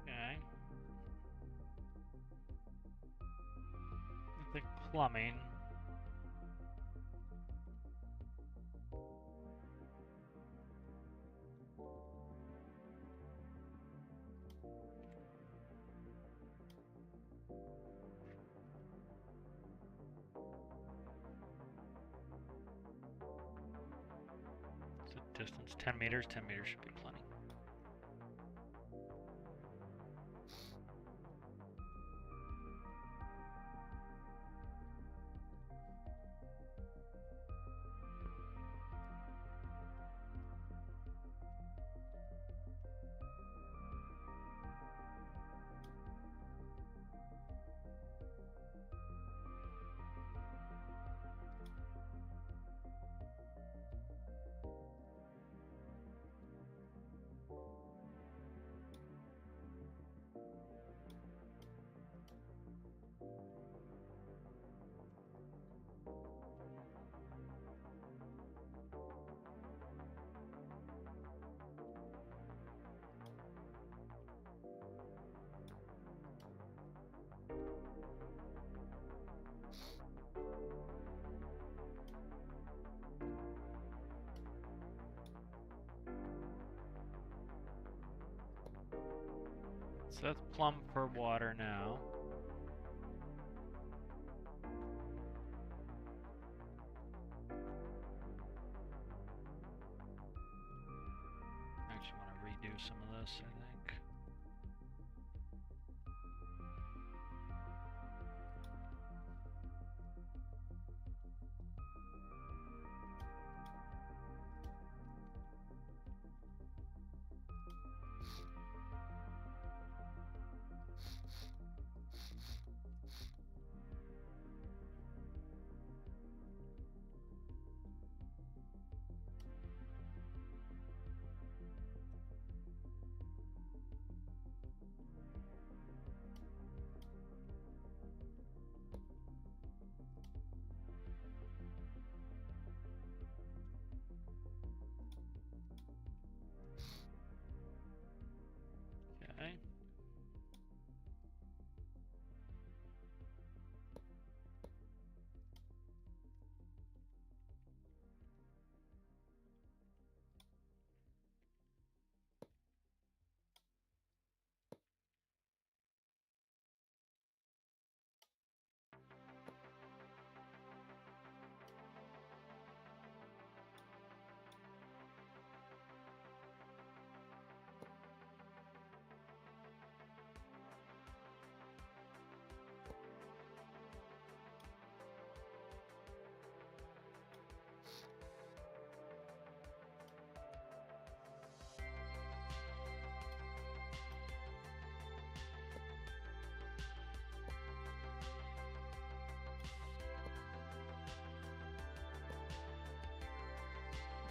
Okay. I think plumbing. So distance 10 meters. 10 meters should be plenty. So that's plumb for water now. I actually want to redo some of this, I think. Okay.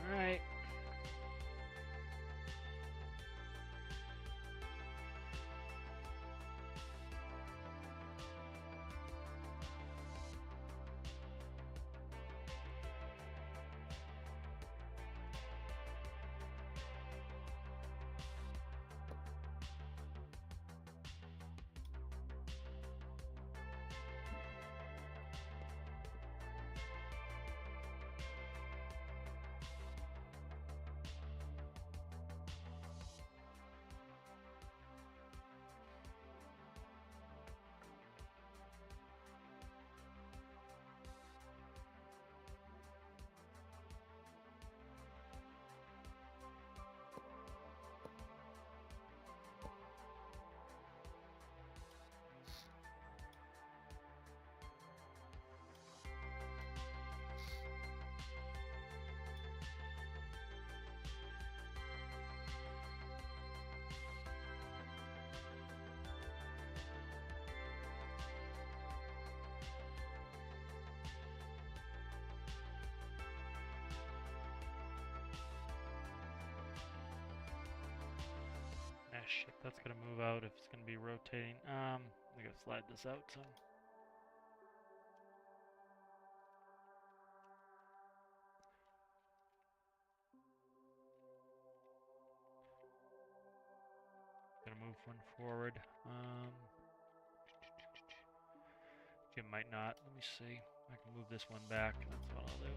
All right. Ah, shit, that's gonna move out if it's gonna be rotating. I gotta slide this out some. Gonna move one forward. It might not. Let me see. I can move this one back. That's what I'll do.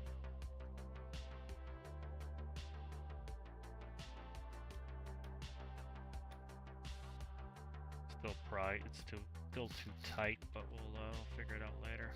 It's still too tight, but we'll figure it out later.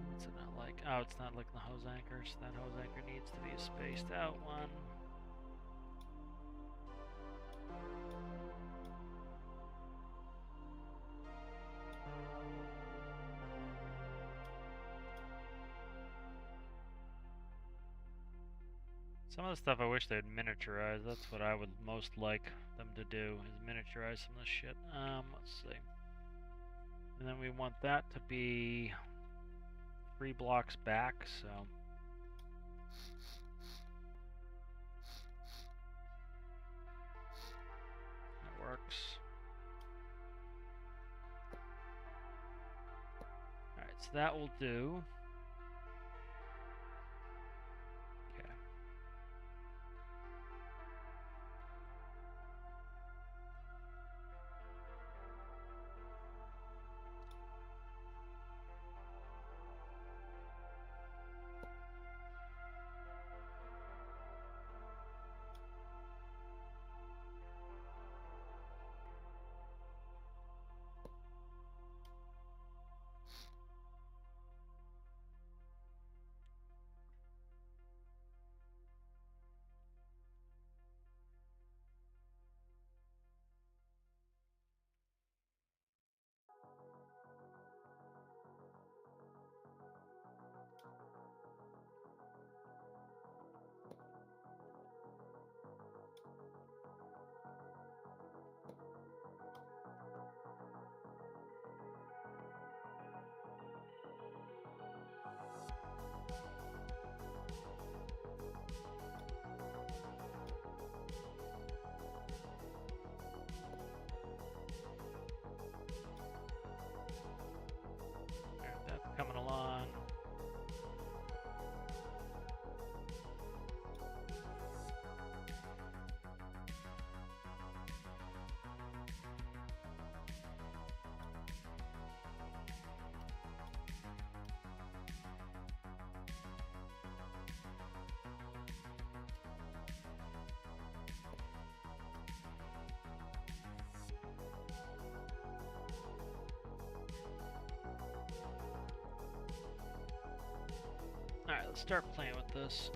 What's it not like? Oh, it's not like the hose anchors. That hose anchor needs to be a spaced out one. Some of the stuff I wish they'd miniaturize. That's what I would most like them to do, is miniaturize some of this shit. Let's see. And then we want that to be 3 blocks back, so that works. Alright, so that will do. Okay. Alright, that's coming along. Alright, let's start playing with this.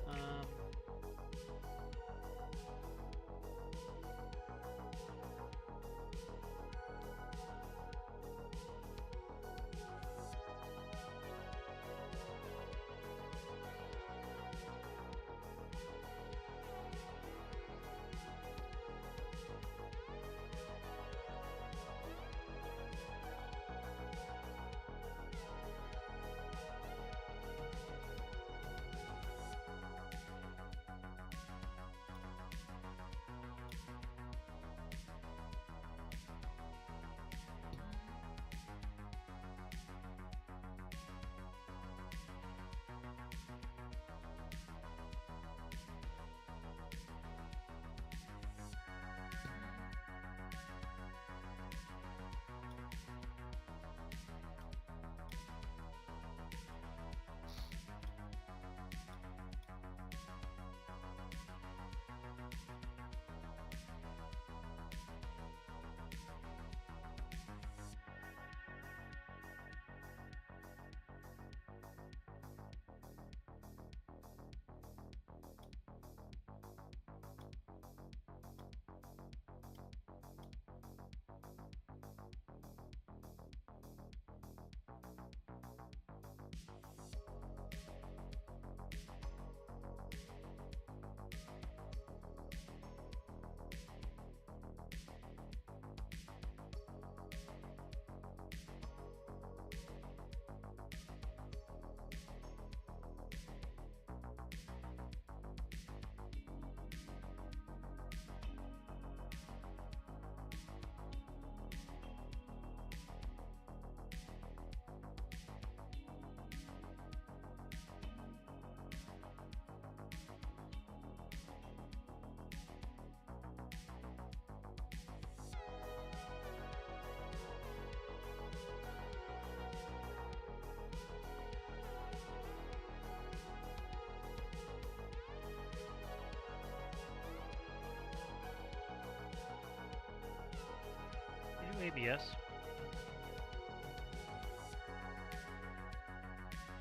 ABS.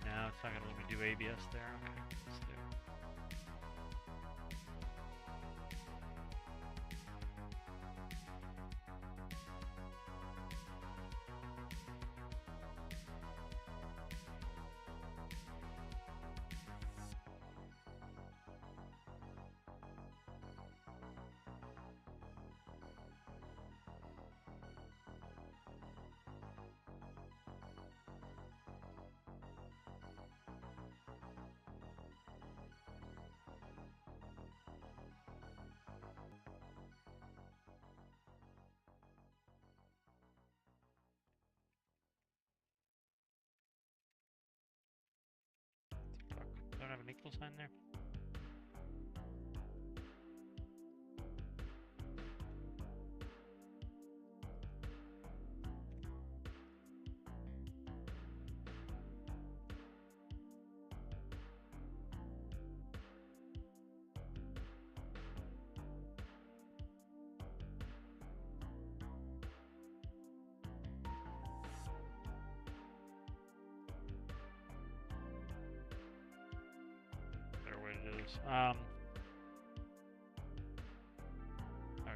No, it's not gonna let me do ABS there. Okay, let's do. Fuck. Don't have an equal sign there. Better way to do this. Okay.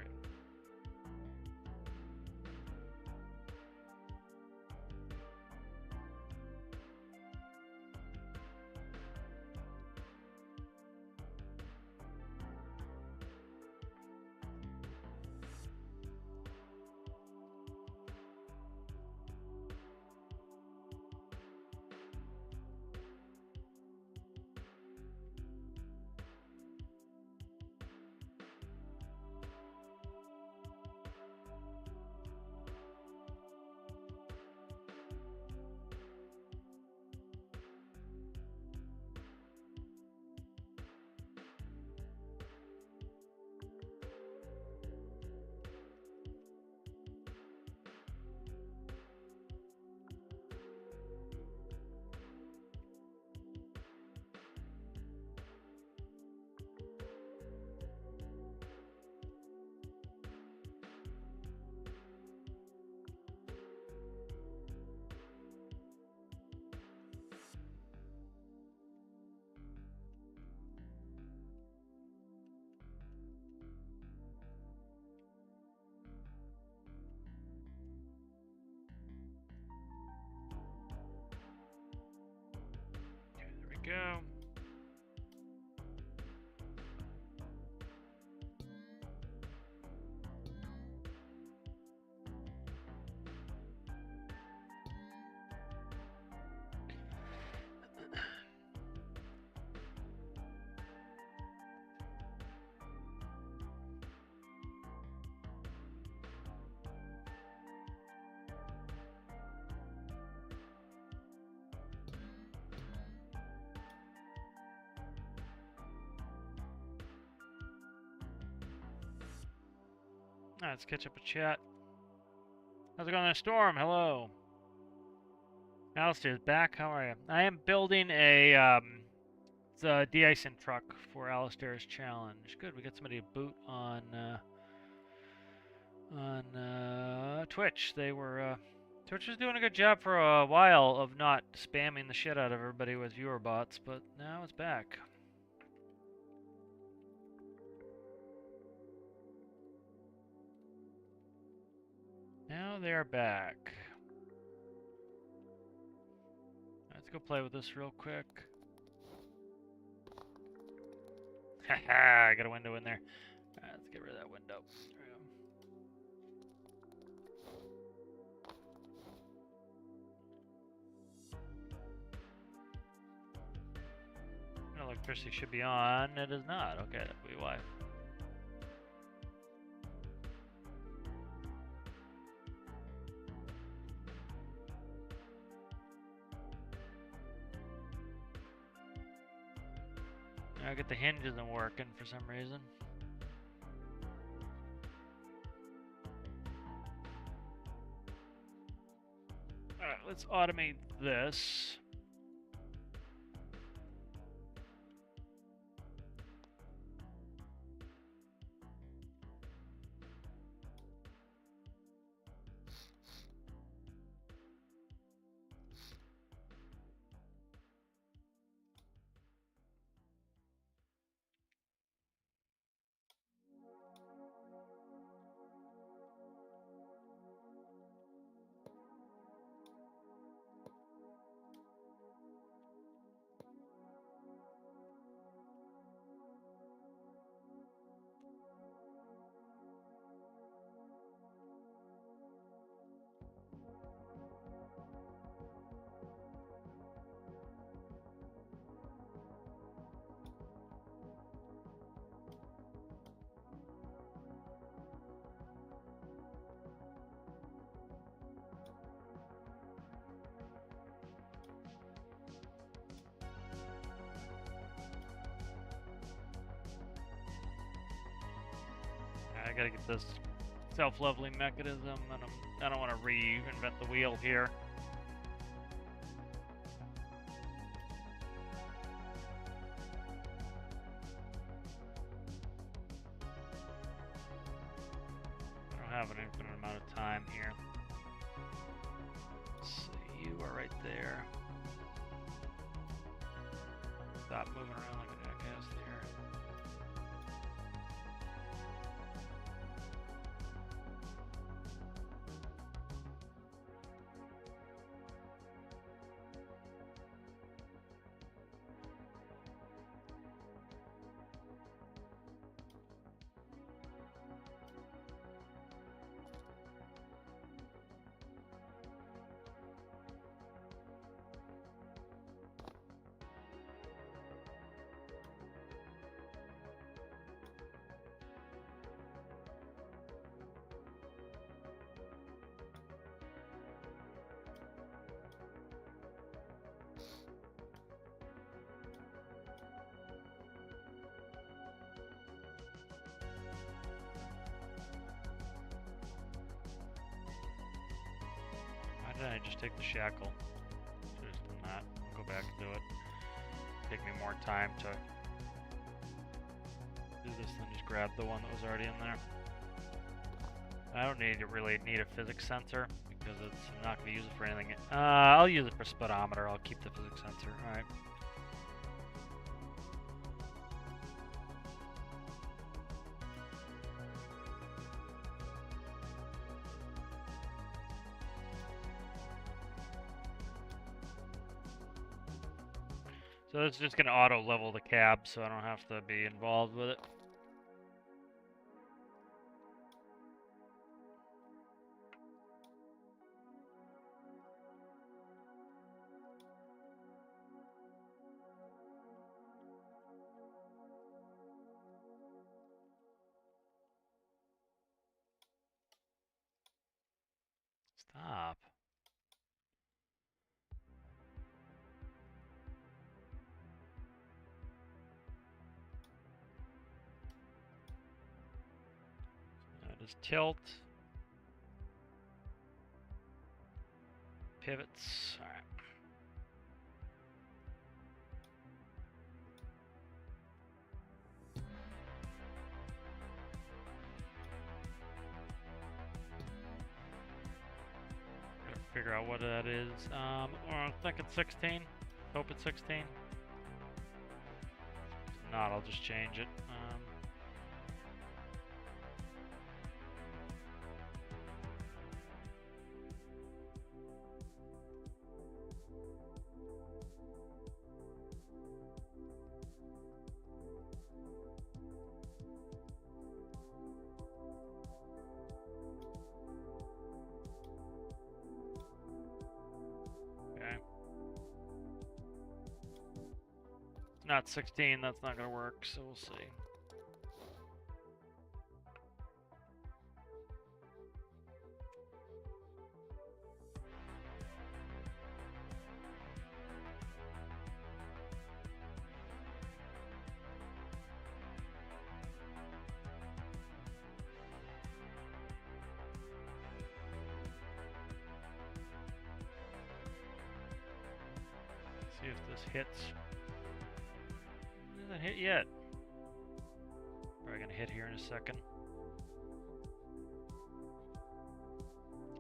There we go. Let's catch up a chat. How's it going there, Storm? Hello. Alistair's back. How are you? I am building a it's a de-icing truck for Alistair's challenge. Good. We got somebody to boot on Twitch. Twitch was doing a good job for a while of not spamming the shit out of everybody with viewer bots, but now it's back. Now they're back. Let's go play with this real quick. Haha, I got a window in there. Alright, let's get rid of that window. There we go. Electricity should be on. It is not. Okay, that'll be why. I get the hinge isn't working for some reason. Alright, let's automate this. gotta get this self-leveling mechanism, and I don't want to reinvent the wheel here. I don't have an infinite amount of time here. Let's see, you are right there. Stop moving around like a jackass there. Why did I just take the shackle? Should have done that. I'll go back and do it. Take me more time to do this than just grab the one that was already in there. I don't really need a physics sensor because I'm not going to use it for anything. I'll use it for speedometer. I'll keep the physics sensor. Alright. So it's just going to auto level the cab so I don't have to be involved with it. Stop. Just tilt. Pivots. Alright. Gotta figure out what that is. I'm thinking 16. Hope it's 16. If not, I'll just change it. Not 16, that's not gonna work, so we'll see. See if this hits. It hasn't hit yet. Probably gonna hit here in a second.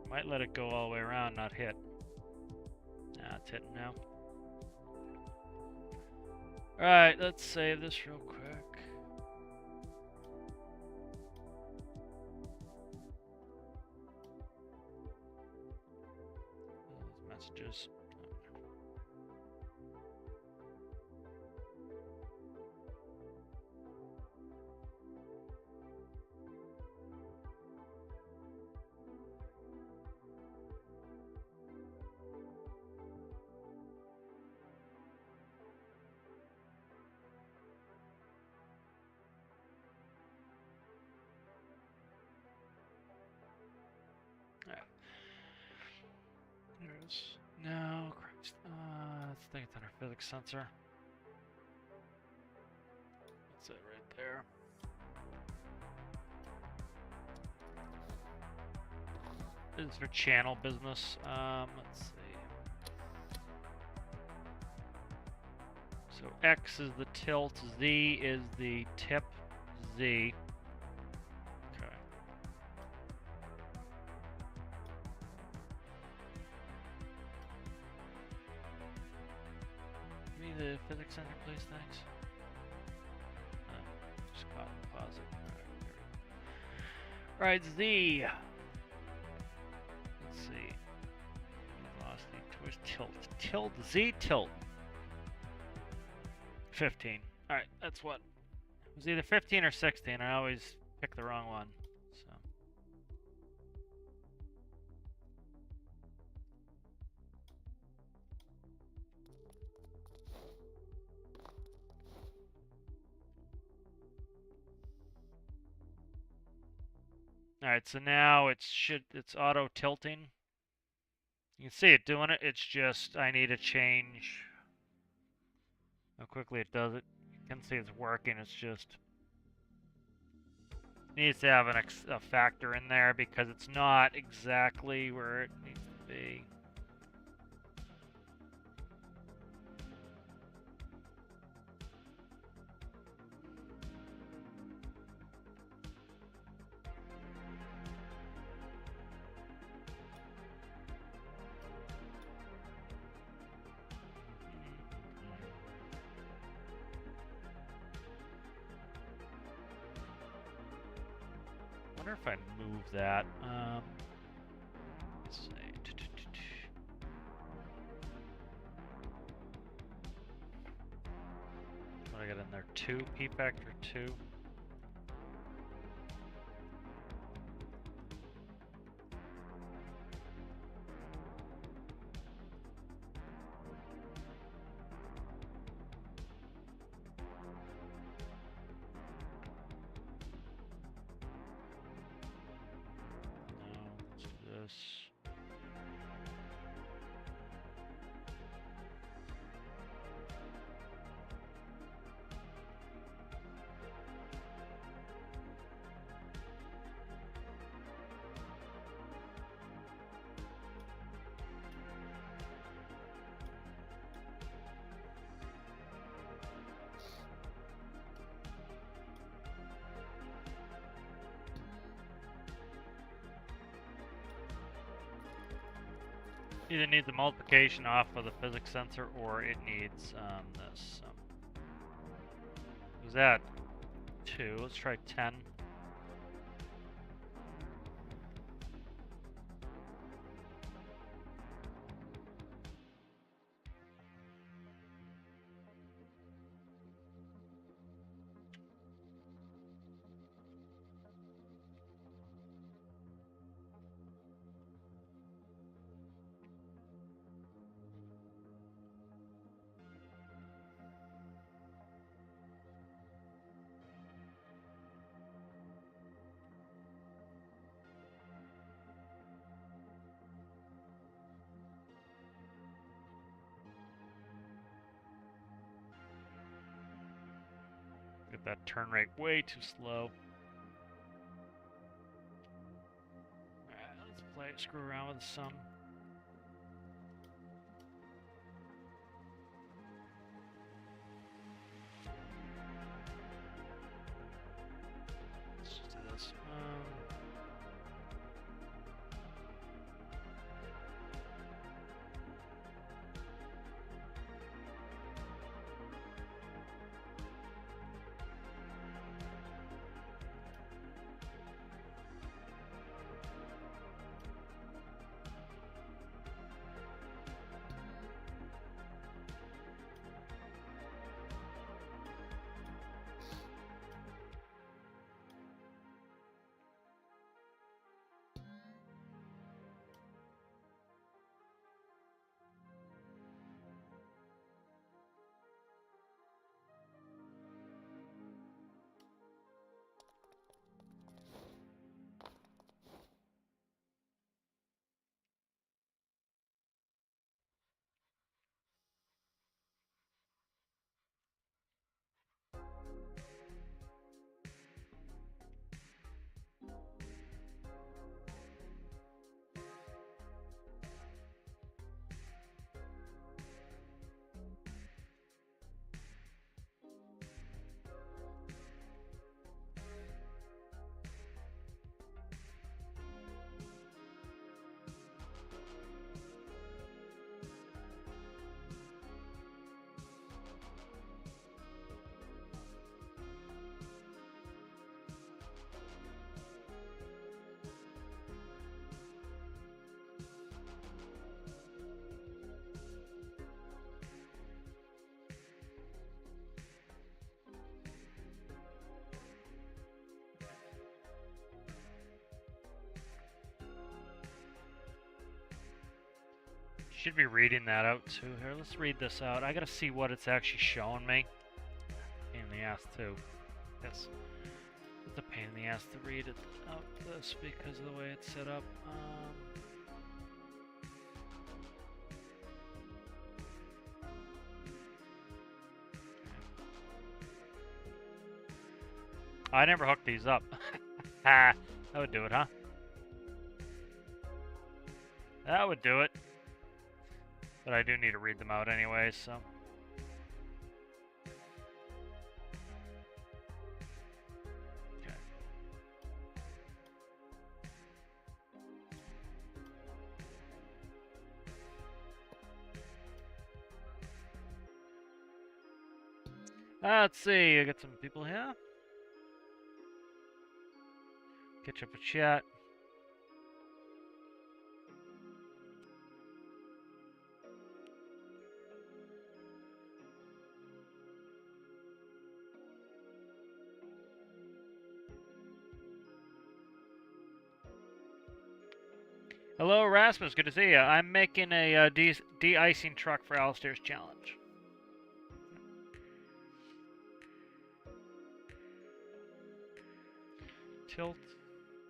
Might let it go all the way around, not hit. Nah, it's hitting now. Alright, let's save this real quick. Those messages. No, Christ. Let's think it's on our physics sensor. That's it right there. is for channel business. Let's see. So X is the tilt, Z is the tip, Z. Okay. Give me the physics center, please, thanks. Just pause it. Alright, Z. Let's see. Velocity, twist, tilt. Tilt, Z, tilt. 15. Alright, that's what. It was either 15 or 16. I always pick the wrong one. So. Alright, so now it's auto tilting. You can see it doing it. It's just I need to change how quickly it does it. You can see it's working. It's just needs to have a factor in there because it's not exactly where it needs to be. I wonder if I move that. Let's see. What do I got in there? 2 P factor 2. Either needs a multiplication off of the physics sensor or it needs this. Was that 2? Let's try 10. Get that turn rate way too slow. Alright, let's screw around with the sum. Let's just do this. should be reading that out too. Here, let's read this out. I gotta see what it's actually showing me. Pain in the ass too. Yes. It's a pain in the ass to read it out this because of the way it's set up. I never hooked these up. Ha! That would do it, huh? That would do it. But I do need to read them out anyway, so. Okay. Let's see, I got some people here. Catch up with chat. Hello, Rasmus. Good to see you. I'm making a de-icing truck for Alistair's challenge. Tilt.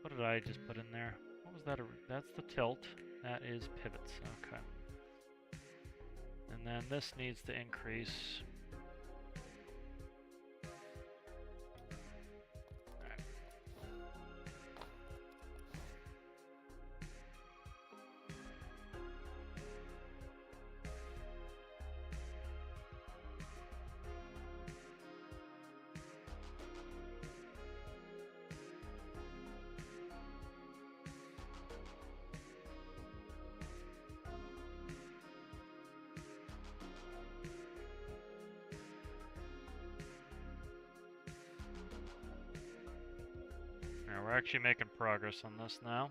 What did I just put in there? What was that? That's the tilt. That is pivots. Okay. And then this needs to increase. We're actually making progress on this now.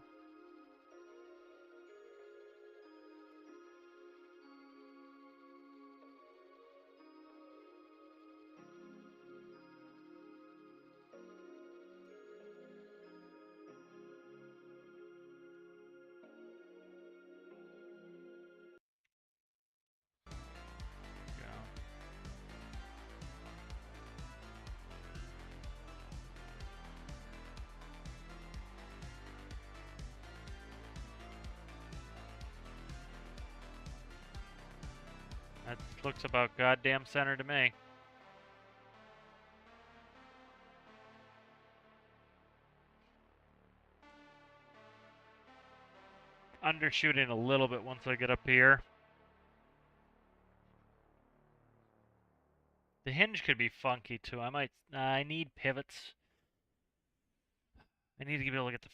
That looks about goddamn center to me. Undershooting a little bit once I get up here. The hinge could be funky too. I need pivots. I need to be able to get the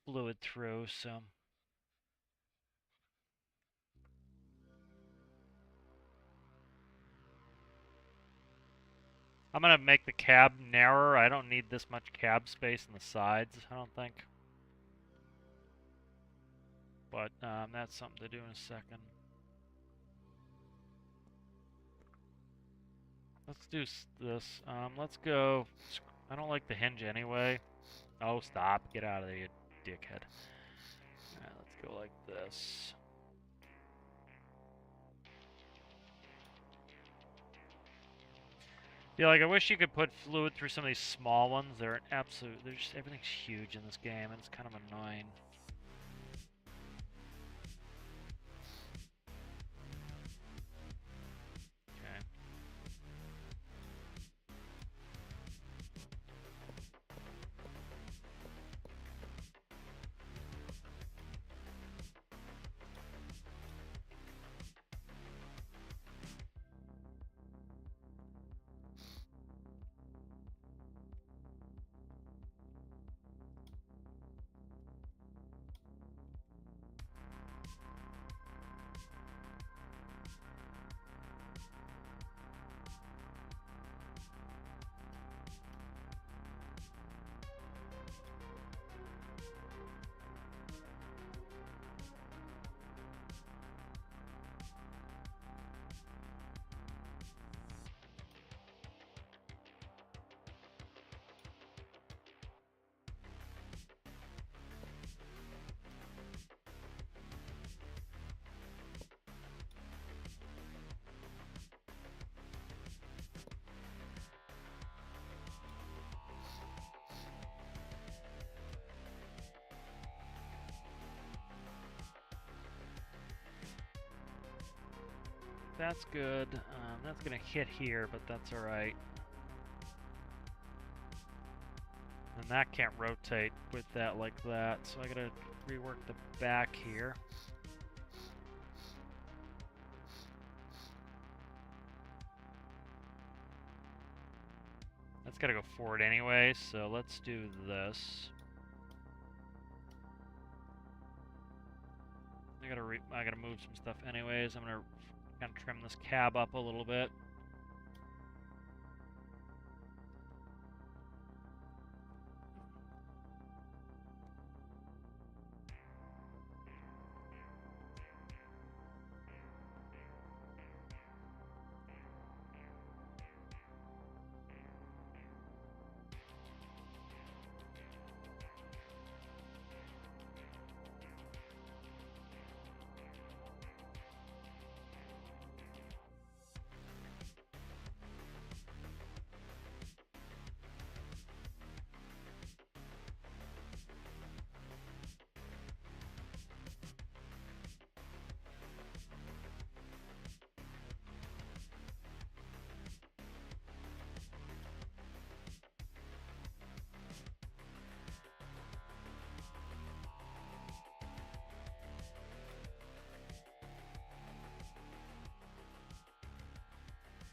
fluid through, so. I'm gonna make the cab narrower. I don't need this much cab space on the sides, I don't think. But that's something to do in a second. Let's do this. Let's go. I don't like the hinge anyway. Oh, stop. Get out of there, you dickhead. Alright, let's go like this. Yeah, like I wish you could put fluid through some of these small ones. They're everything's huge in this game, and it's kind of annoying. Okay. That's good. That's gonna hit here, but that's alright. And that can't rotate with that like that, so I gotta rework the back here. That's gotta go forward anyway, so let's do this. I gotta move some stuff anyways. I'm gonna kind of trim this cab up a little bit.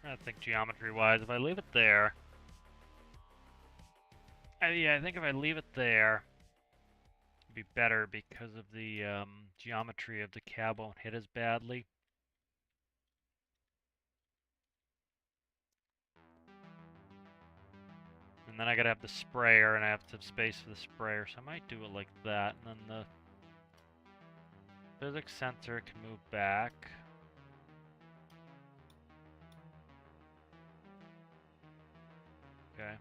I think geometry-wise, if I leave it there, yeah, I think if I leave it there, it'd be better because of the geometry of the cab won't hit as badly. And then I gotta have the sprayer, and I have to have space for the sprayer, so I might do it like that, and then the physics sensor can move back. Okay.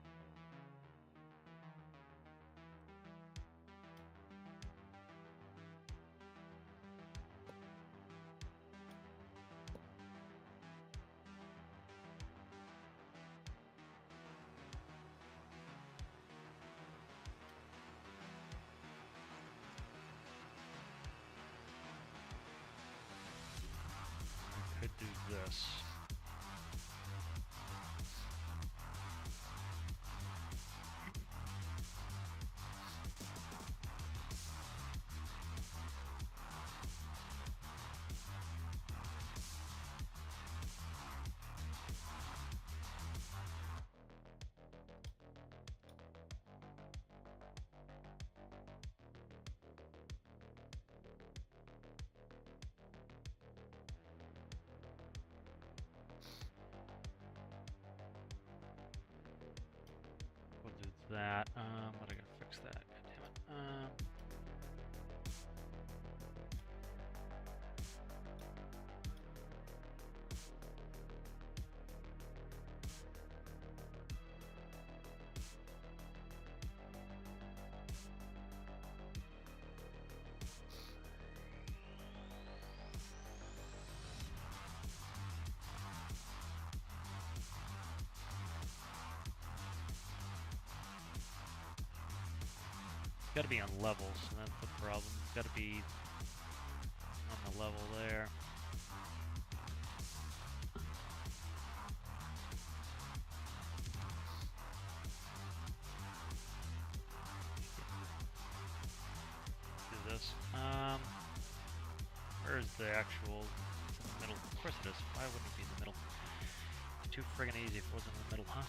I could do this. We'll do that. But I gotta fix that. God damn it. It's gotta be on levels, so that's the problem. It's gotta be on the level there. Do this. Where's the actual? It's in the middle. Of course it is. Why wouldn't it be in the middle? It's too friggin' easy if it wasn't in the middle, huh?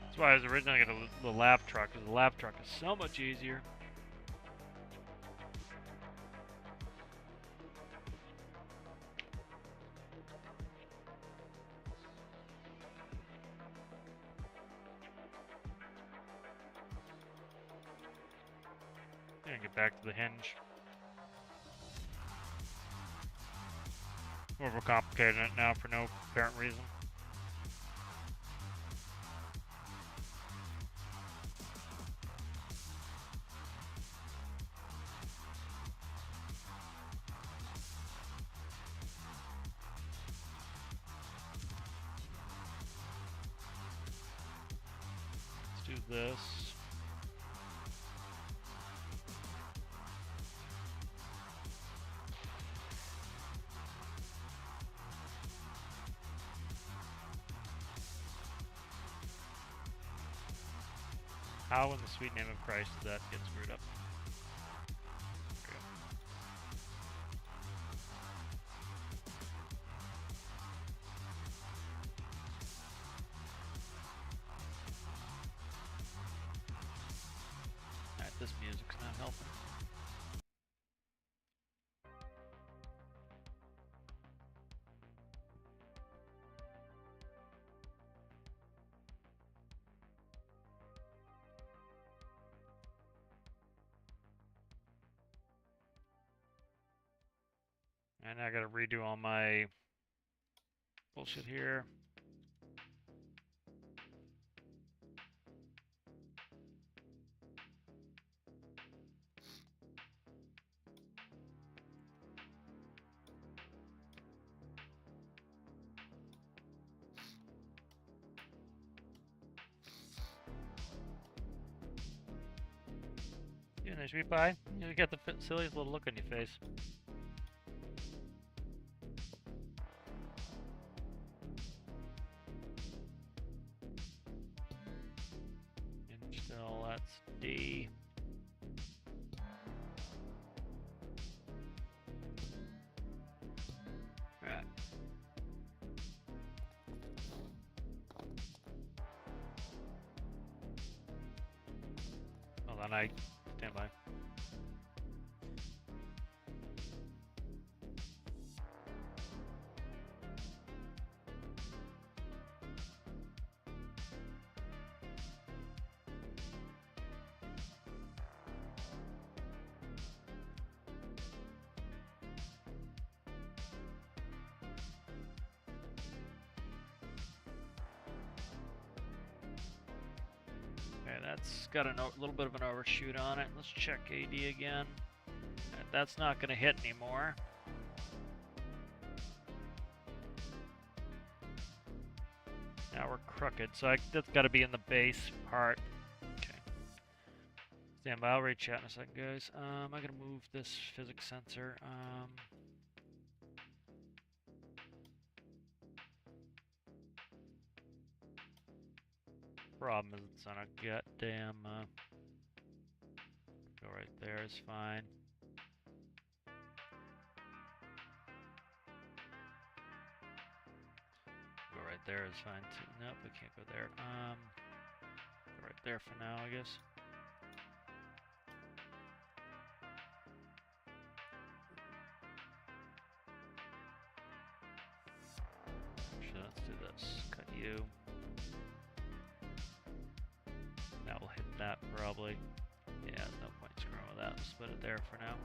That's why I was originally going to the lab truck, because the lab truck is so much easier. I'm gonna get back to the hinge. Overcomplicating it now for no apparent reason. this. How in the sweet name of Christ does that get screwed up? Alright, this music's not helping. And I gotta redo all my bullshit here. Yeah, nice sweet pie. You got the silliest little look on your face. And still, that's D. Alright. Hold on, I stand by. Okay, that's got a little bit of an overshoot on it. Let's check AD again. That's not going to hit anymore. Now we're crooked, so that's got to be in the base part. Okay. Stand by, I'll reach out in a second, guys. I'm going to move this physics sensor. Problem is it's on a goddamn go right there is fine. Go right there is fine too. Nope, we can't go there. Go right there for now, I guess. Actually, let's do this. Cut you. That will hit that probably. Yeah, there's no point screwing with that. Just put it there for now.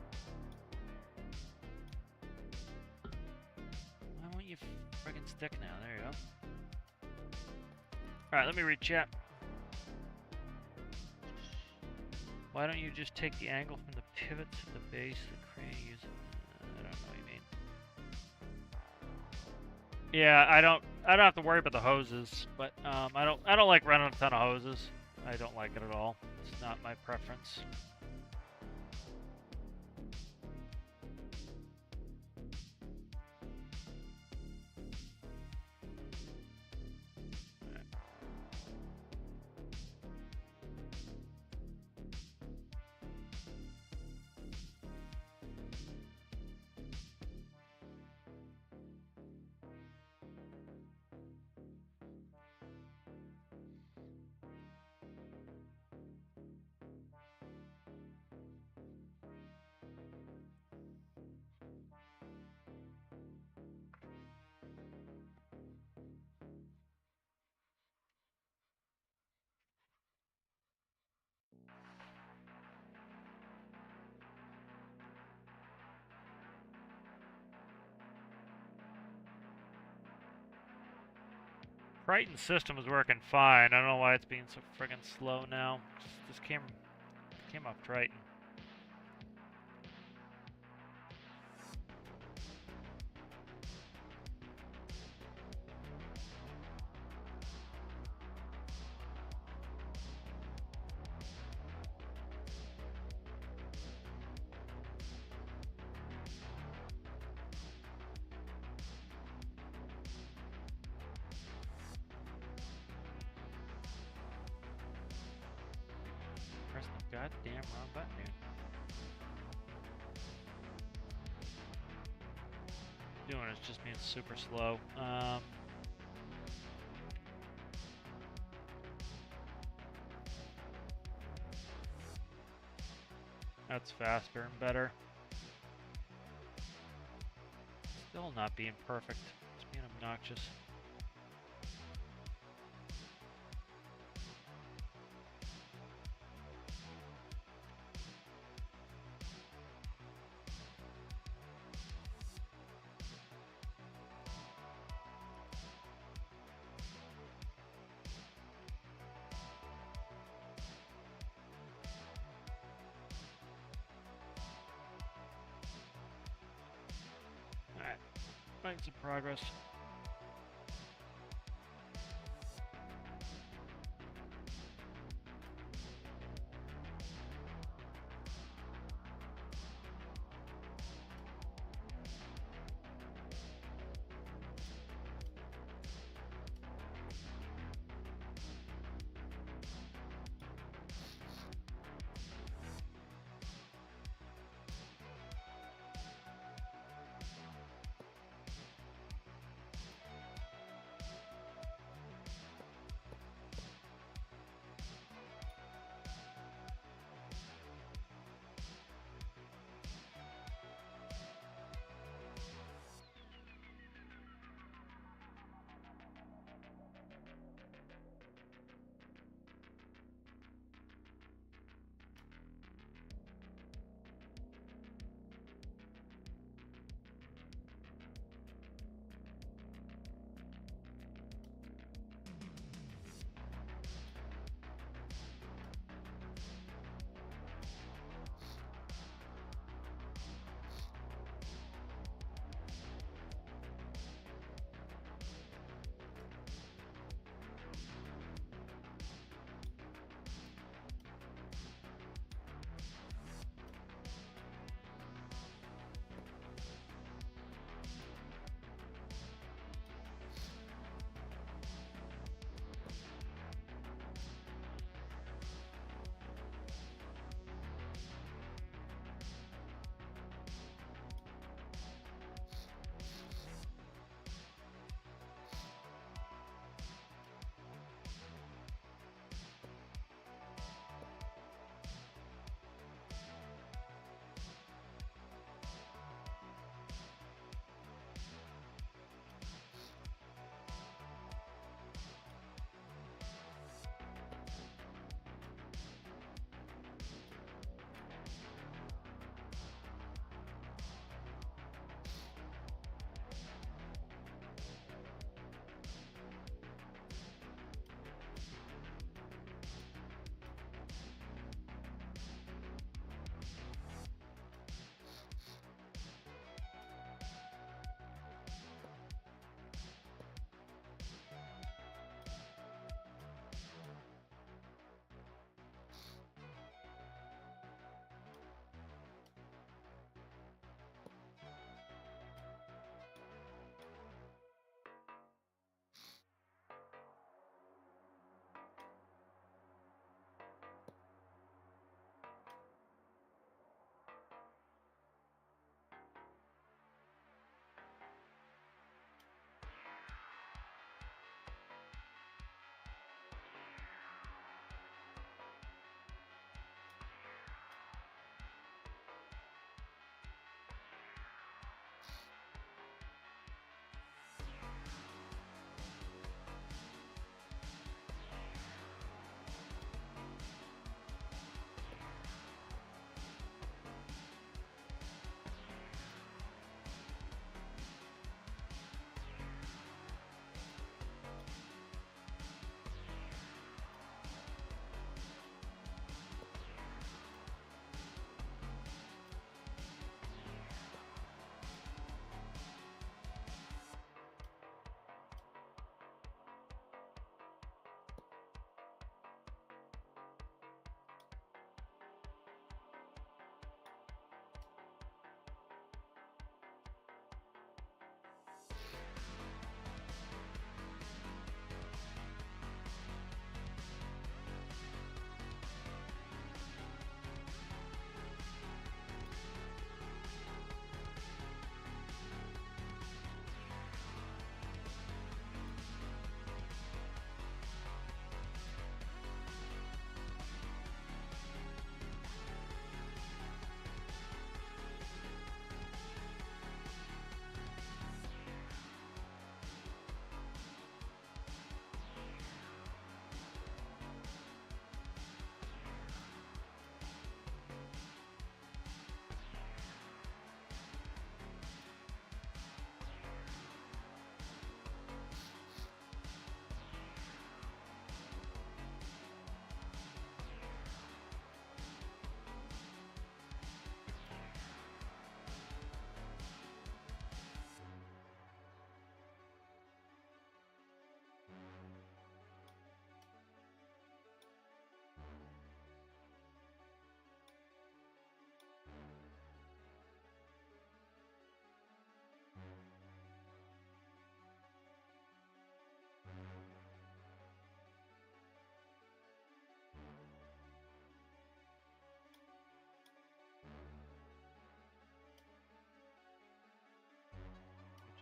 Why won't you friggin' stick now? There you go. Alright, let me read chat. Why don't you just take the angle from the pivot to the base of the crane and use it? I don't know what you mean. Yeah, I don't have to worry about the hoses, but I don't like running a ton of hoses. I don't like it at all. It's not my preference. Triton's system is working fine. I don't know why it's being so friggin' slow now. Just came off Triton. God damn, wrong button, dude. Doing it's just being super slow. That's faster and better. Still not being perfect. It's being obnoxious. Alright, making some progress.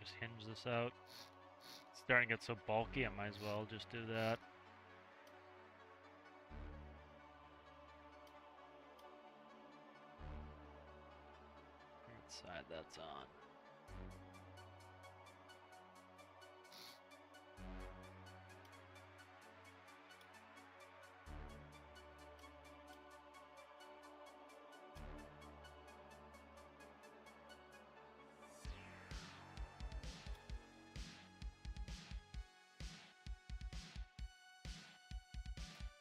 just hinge this out. It's starting to get so bulky, I might as well just do that. What side that's on?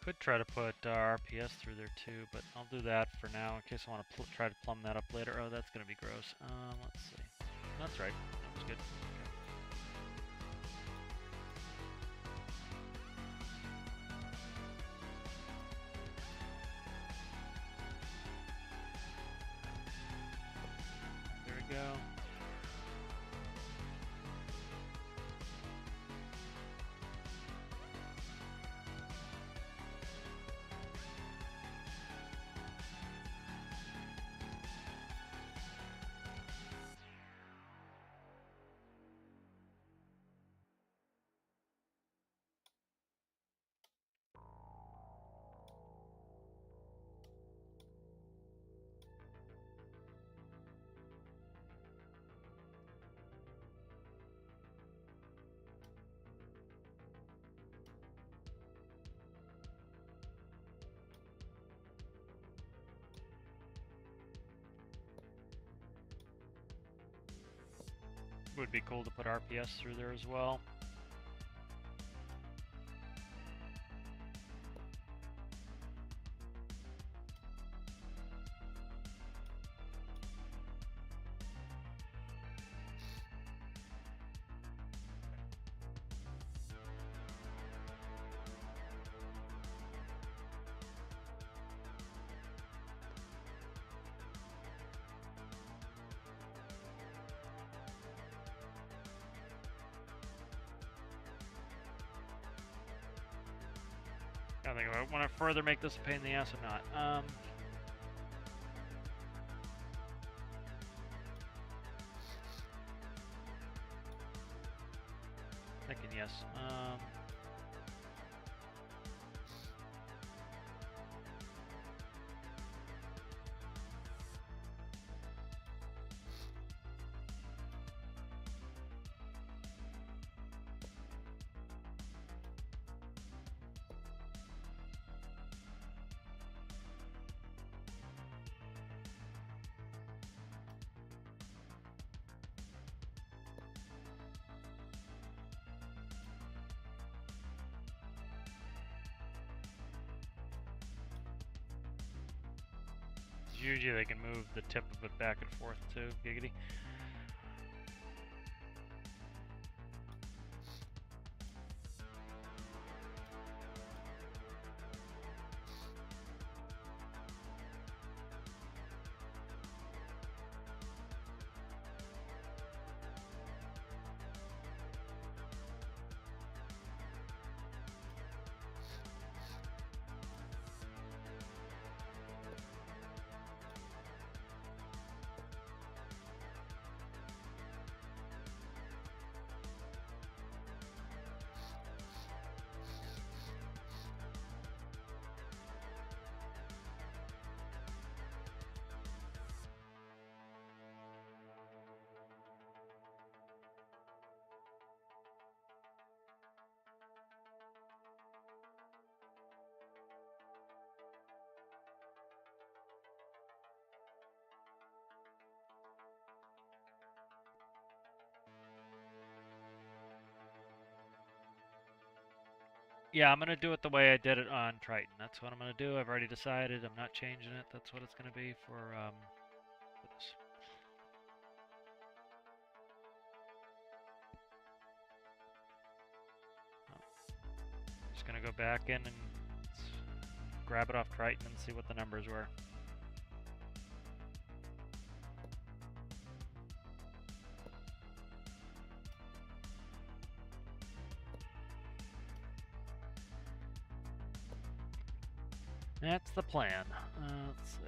Could try to put RPS through there too, but I'll do that for now in case I want to try to plumb that up later. Oh, that's going to be gross. Let's see. That's right. That was good. Okay. There we go. Would be cool to put RPS through there as well. I think if I want to further make this a pain in the ass or not. Thinking yes. Usually they can move the tip of it back and forth too, giggity. Yeah, I'm gonna do it the way I did it on Triton. That's what I'm gonna do. I've already decided. I'm not changing it. That's what it's gonna be for this. Just gonna go back in and grab it off Triton and see what the numbers were. That's the plan. Let's see.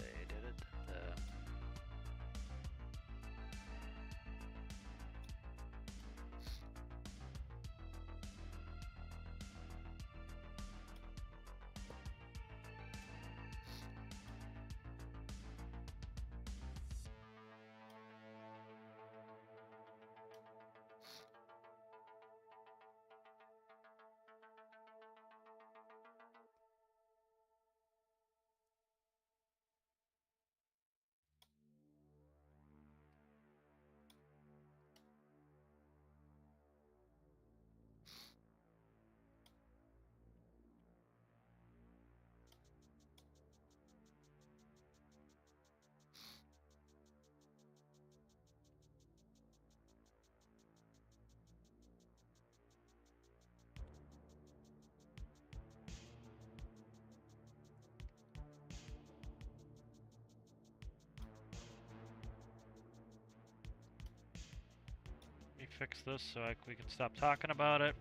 fix this so we can stop talking about it.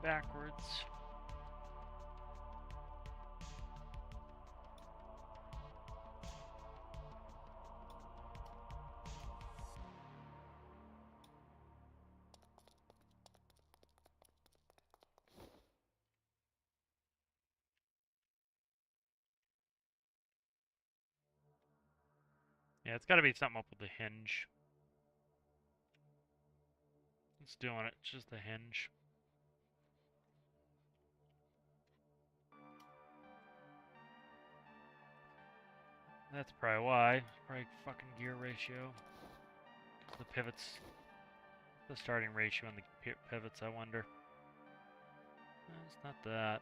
Backwards. Yeah, it's got to be something up with the hinge. It's doing it. It's just the hinge. That's probably why. Probably fucking gear ratio. The pivots. The starting ratio and the pivots, I wonder. It's not that.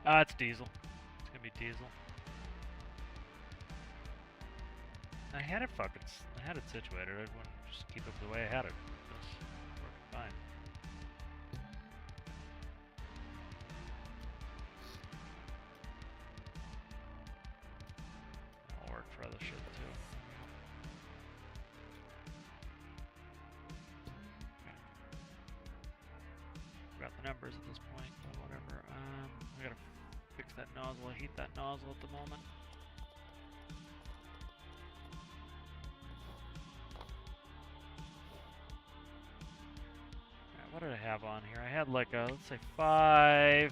Ah, it's diesel. It's gonna be diesel. I had it situated. I wouldn't just keep it the way I had it. It's working fine. It'll work for other shit too. Okay. Forgot the numbers at this point, but whatever. I gotta fix that nozzle. I heat that nozzle at the moment. What did I have on here? I had like a, let's say 5.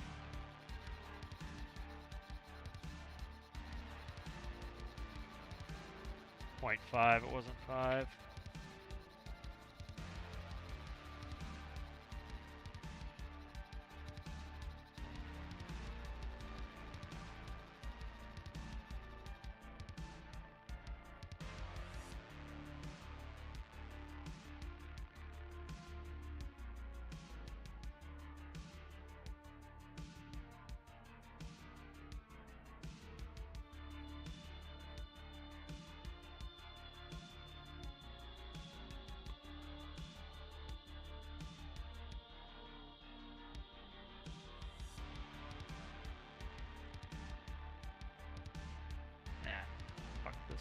0.5, it wasn't 5.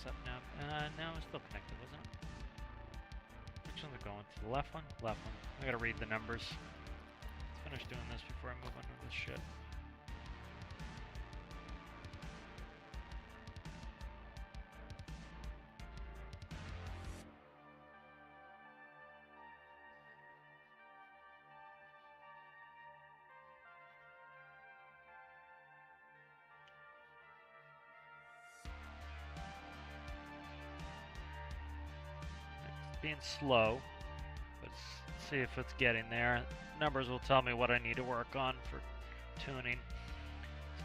this up now. No, it's still connected, wasn't it? Which one's it going to? The left one? Left one. I gotta read the numbers. Let's finish doing this before I move on to this shit. Being slow, but let's see if it's getting there. Numbers will tell me what I need to work on for tuning.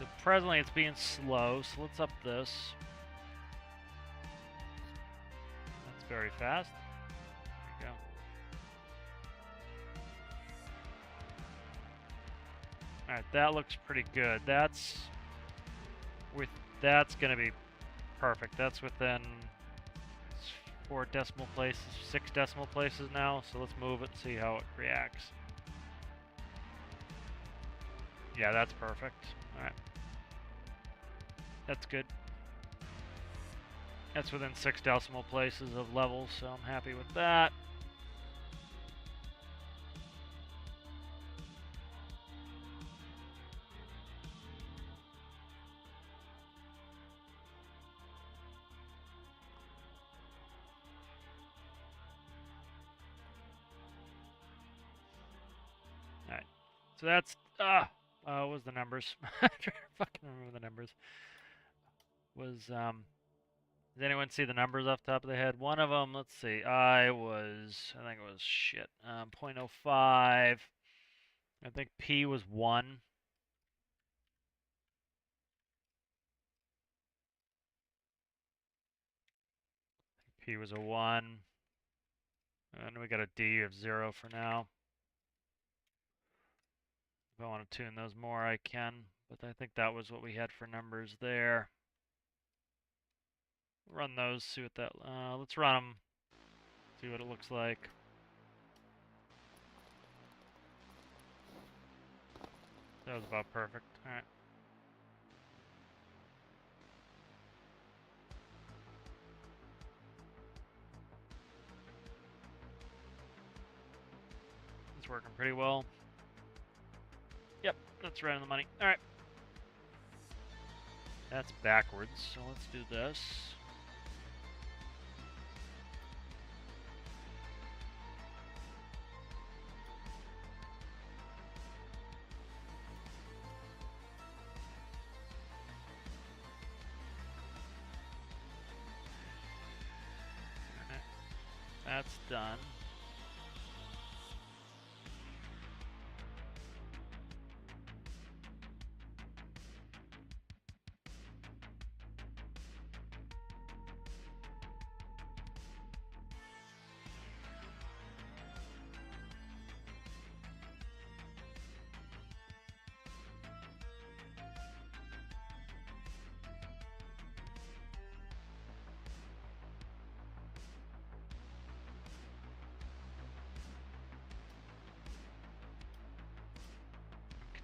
So presently it's being slow, so let's up this. That's very fast. There we go. Alright, that looks pretty good. That's gonna be perfect. That's within 4 decimal places, 6 decimal places now, so let's move it and see how it reacts. Yeah, that's perfect. Alright. That's good. That's within 6 decimal places of levels, so I'm happy with that. Alright. So that's what was the numbers? I'm trying to fucking remember the numbers. Does anyone see the numbers off the top of their head? One of them, let's see, I think it was shit. 0.05. I think P was 1. P was a 1. And we got a D of 0 for now. If I want to tune those more, I can. But I think that was what we had for numbers there. Run those, see what that... let's run them. See what it looks like. That was about perfect. Alright. It's working pretty well. Yep, that's right on the money. Alright. That's backwards, so let's do this. Alright. That's done.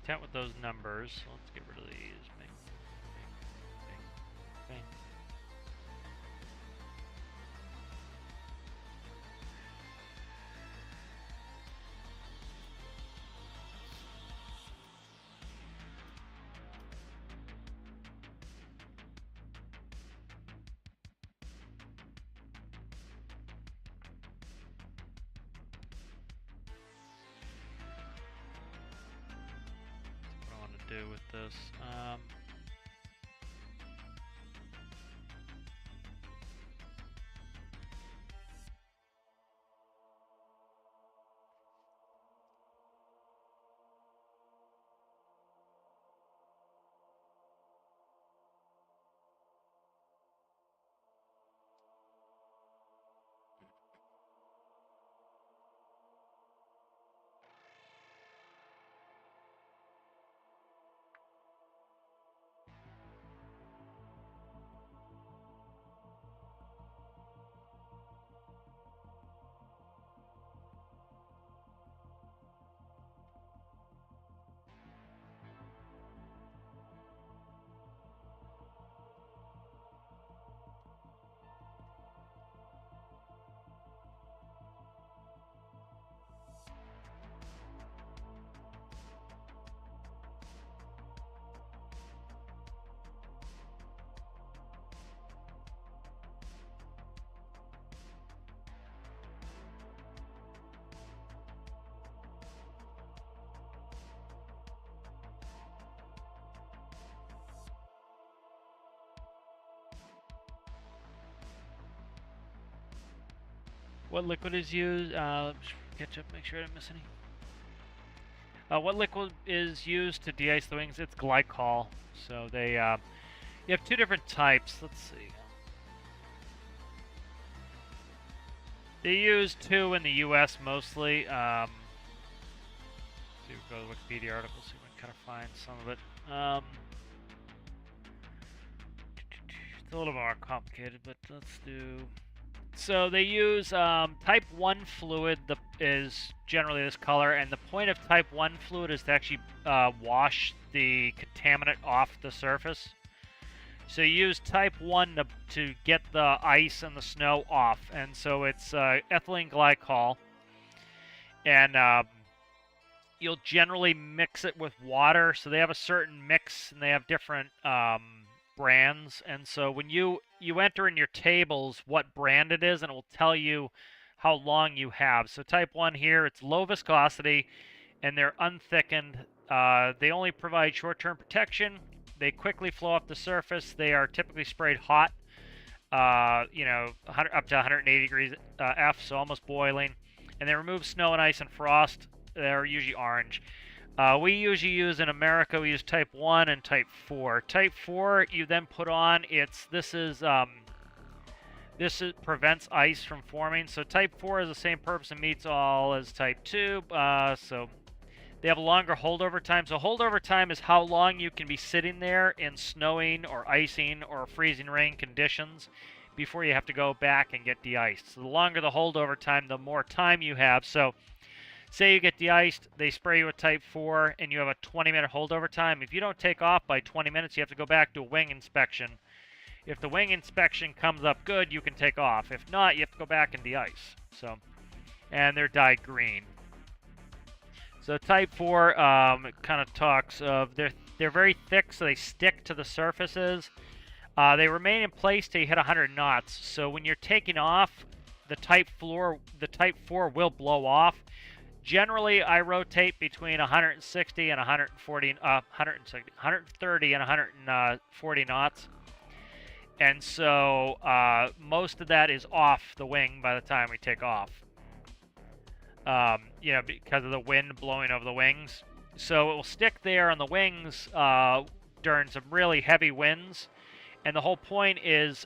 Content with those numbers. So let's get rid of these. Bing, bing, bing, bing. What I want to do with this. What liquid is used? Catch up, make sure I didn't miss any. What liquid is used to de-ice the wings? It's glycol. So they, you have two different types. Let's see. They use two in the U.S. mostly. See, we go to the Wikipedia article, see if we can kind of find some of it. It's a little more complicated, but let's do. So they use type 1 fluid is generally this color, and the point of type 1 fluid is to actually wash the contaminant off the surface. So you use type 1 to get the ice and the snow off, and so it's ethylene glycol, and you'll generally mix it with water. So they have a certain mix, and they have different brands, and so when you enter in your tables what brand it is, and it will tell you how long you have. So type 1 here, it's low viscosity, and they're unthickened. They only provide short-term protection. They quickly flow off the surface. They are typically sprayed hot, you know, up to 180 degrees F, so almost boiling, and they remove snow and ice and frost. They're usually orange. We usually use in America, we use type 1 and type 4. Type 4 you then put on, this prevents ice from forming. So type 4 is the same purpose and meets all as type 2. So they have a longer holdover time. So holdover time is how long you can be sitting there in snowing or icing or freezing rain conditions before you have to go back and get de-iced. So the longer the holdover time, the more time you have. So say you get de-iced, they spray you with type 4, and you have a 20-minute holdover time. If you don't take off by 20 minutes, you have to go back to a wing inspection. If the wing inspection comes up good, you can take off. If not, you have to go back and de-ice. So, and they're dyed green. So type 4 it kind of talks of they're very thick, so they stick to the surfaces. They remain in place till you hit 100 knots. So when you're taking off, the type 4 will blow off. Generally, I rotate between 160 and 130 and 140 knots. And so most of that is off the wing by the time we take off. You know, because of the wind blowing over the wings. So it will stick there on the wings during some really heavy winds. And the whole point is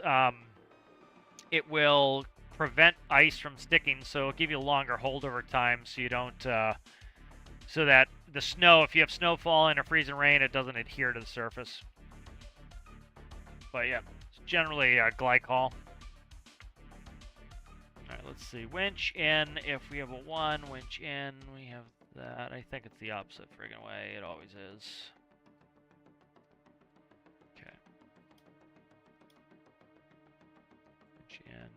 it will prevent ice from sticking, so it'll give you a longer holdover time, so you don't, so that the snow, if you have snow falling or freezing rain, it doesn't adhere to the surface. But yeah, it's generally glycol. All right, let's see. Winch in, if we have a 1, winch in, we have that. I think it's the opposite friggin' way. It always is. Okay. Winch in.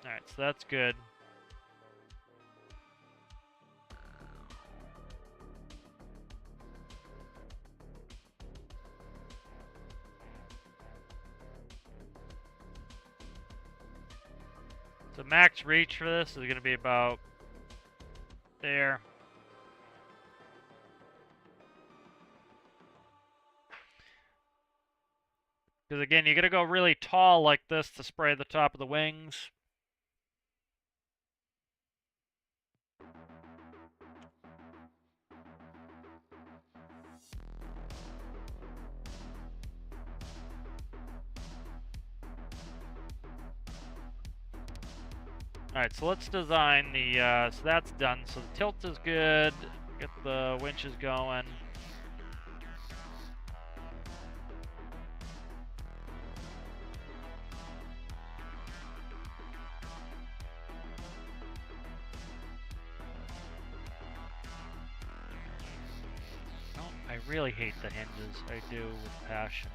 Alright, so that's good. So max reach for this is going to be about there. Because again, you're going to go really tall like this to spray the top of the wings. Alright, so let's design the, so that's done. So the tilt is good, get the winches going. Oh, I really hate the hinges, I do with passion.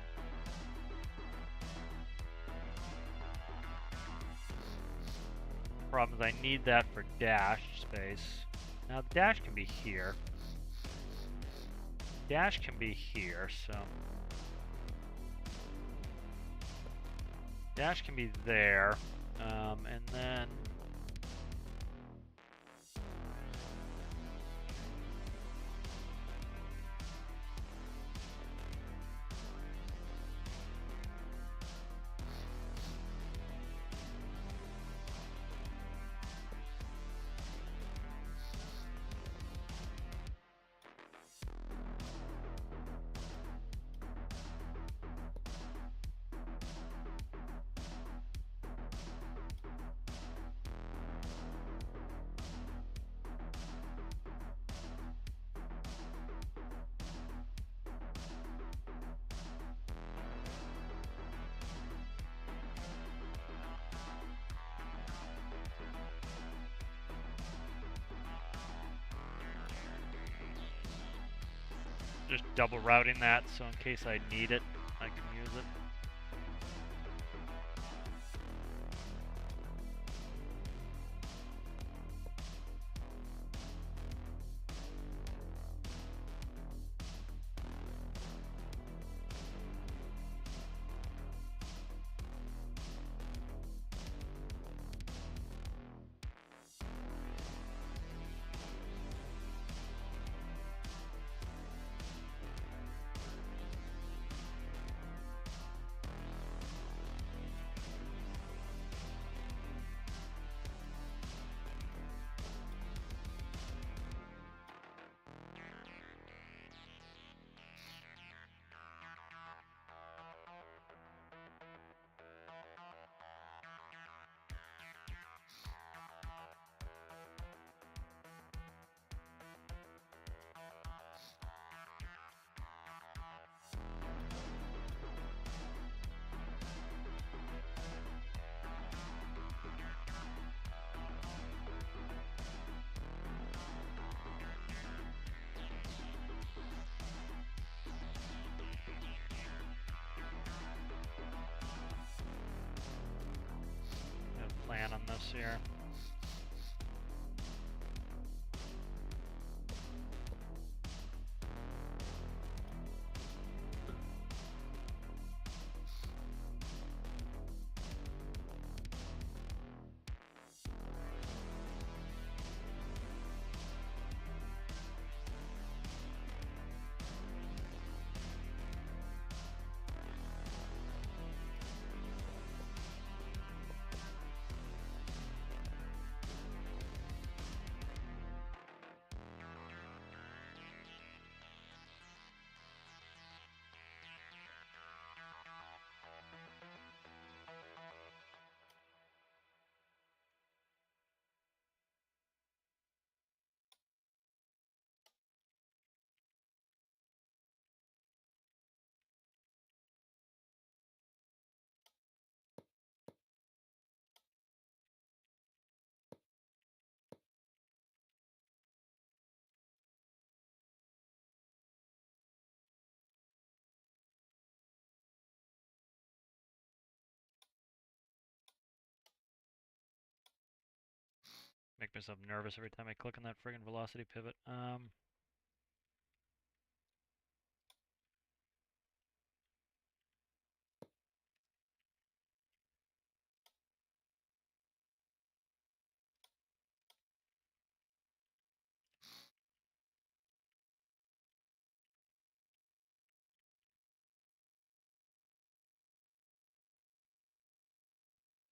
Problem is I need that for dash space. Now the dash can be here. dash can be here, so dash can be there, and then just double routing that, so in case I need it, I can use it. Plan on this here. Make myself nervous every time I click on that friggin' velocity pivot.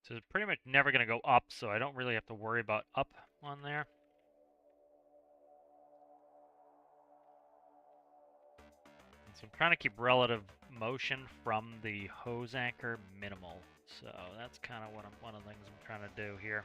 So it's pretty much never going to go up, so I don't really have to worry about up on there. And so I'm trying to keep relative motion from the hose anchor minimal. So that's kind of one of the things I'm trying to do here.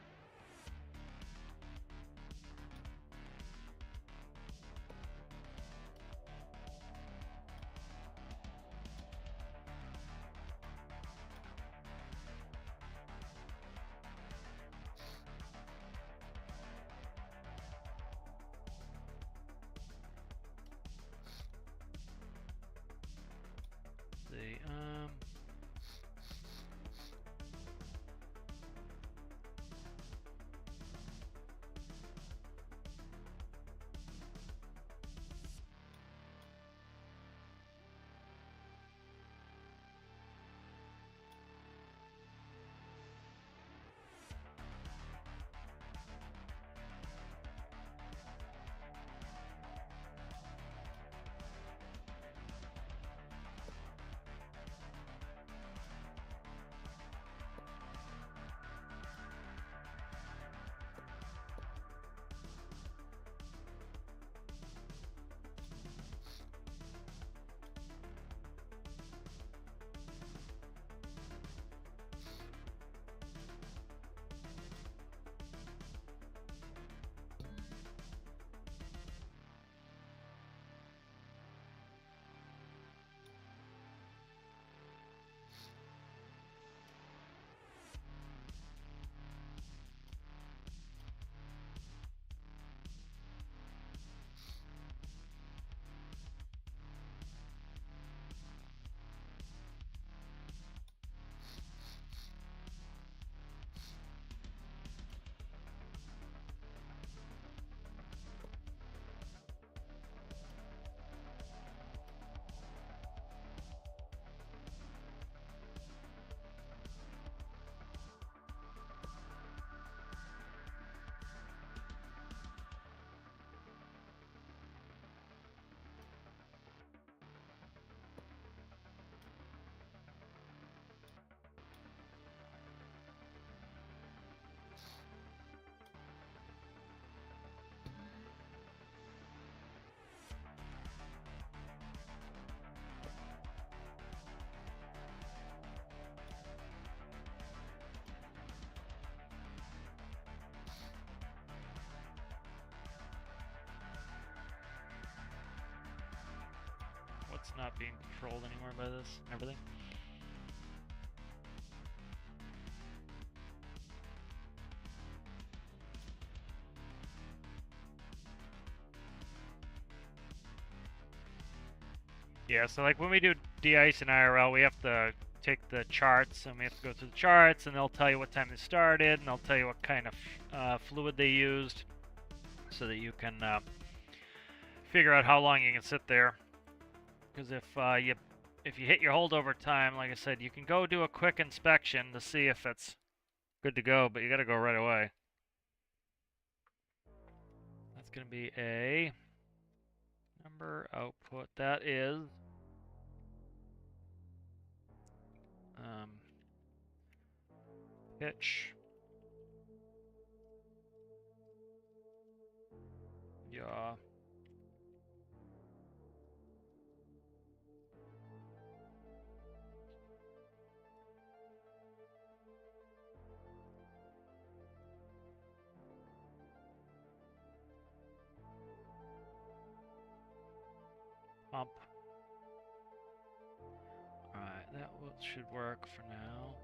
it's not being controlled anymore by this and everything. Yeah, so like when we do de-ice in IRL, we have to take the charts and we have to go through the charts, and they'll tell you what time they started, and they'll tell you what kind of fluid they used, so that you can figure out how long you can sit there. Because if you hit your holdover time, like I said, you can go do a quick inspection to see if it's good to go, but you got to go right away. That's going to be a number output. That is pitch. Yaw. Pump. Alright, that should work for now.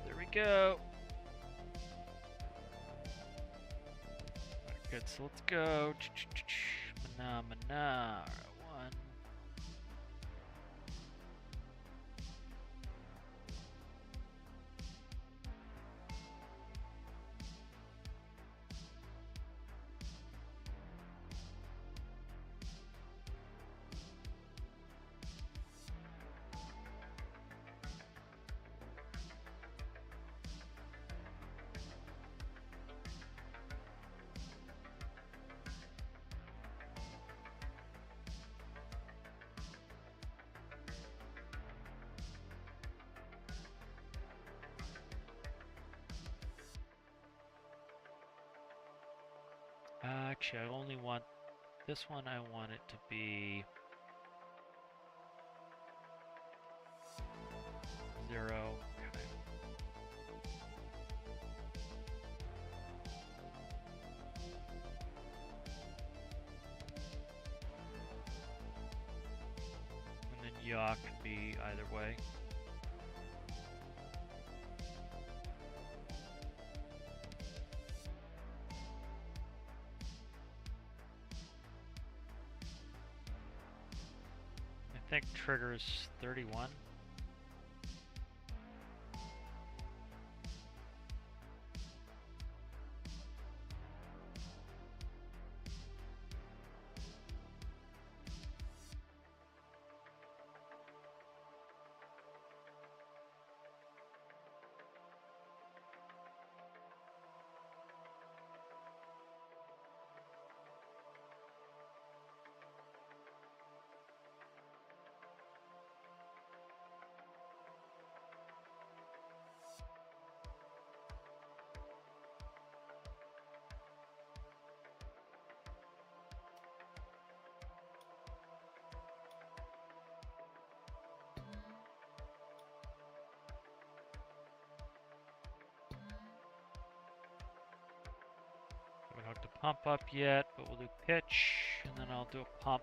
There we go. Good, so let's go. Mana. One. Actually, I only want this one. I want it to be 0. Okay. And then yaw can be either way. I think triggers 31. We don't have to pump up yet, but we'll do pitch, and then I'll do a pump.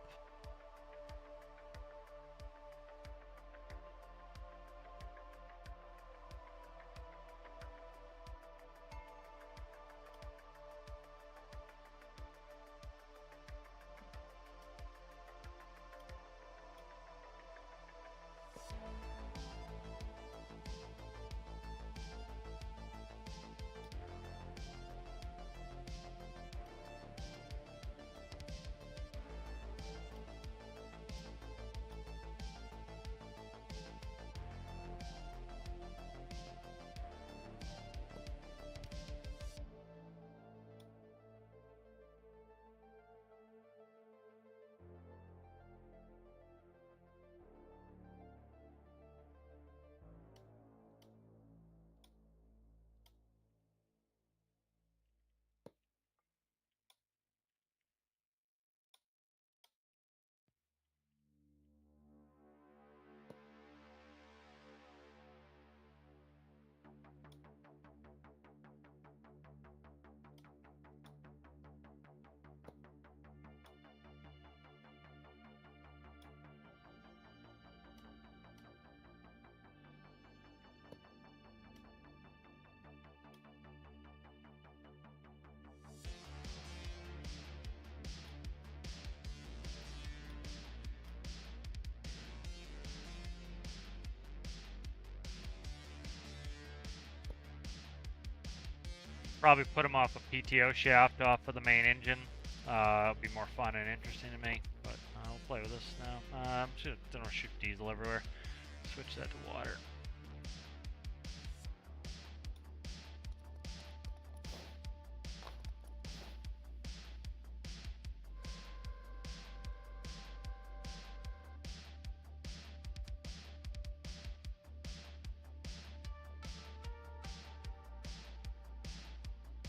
Probably put them off a PTO shaft off of the main engine. It'll be more fun and interesting to me, but we'll play with this now. I'm just gonna shoot diesel everywhere. Switch that to water.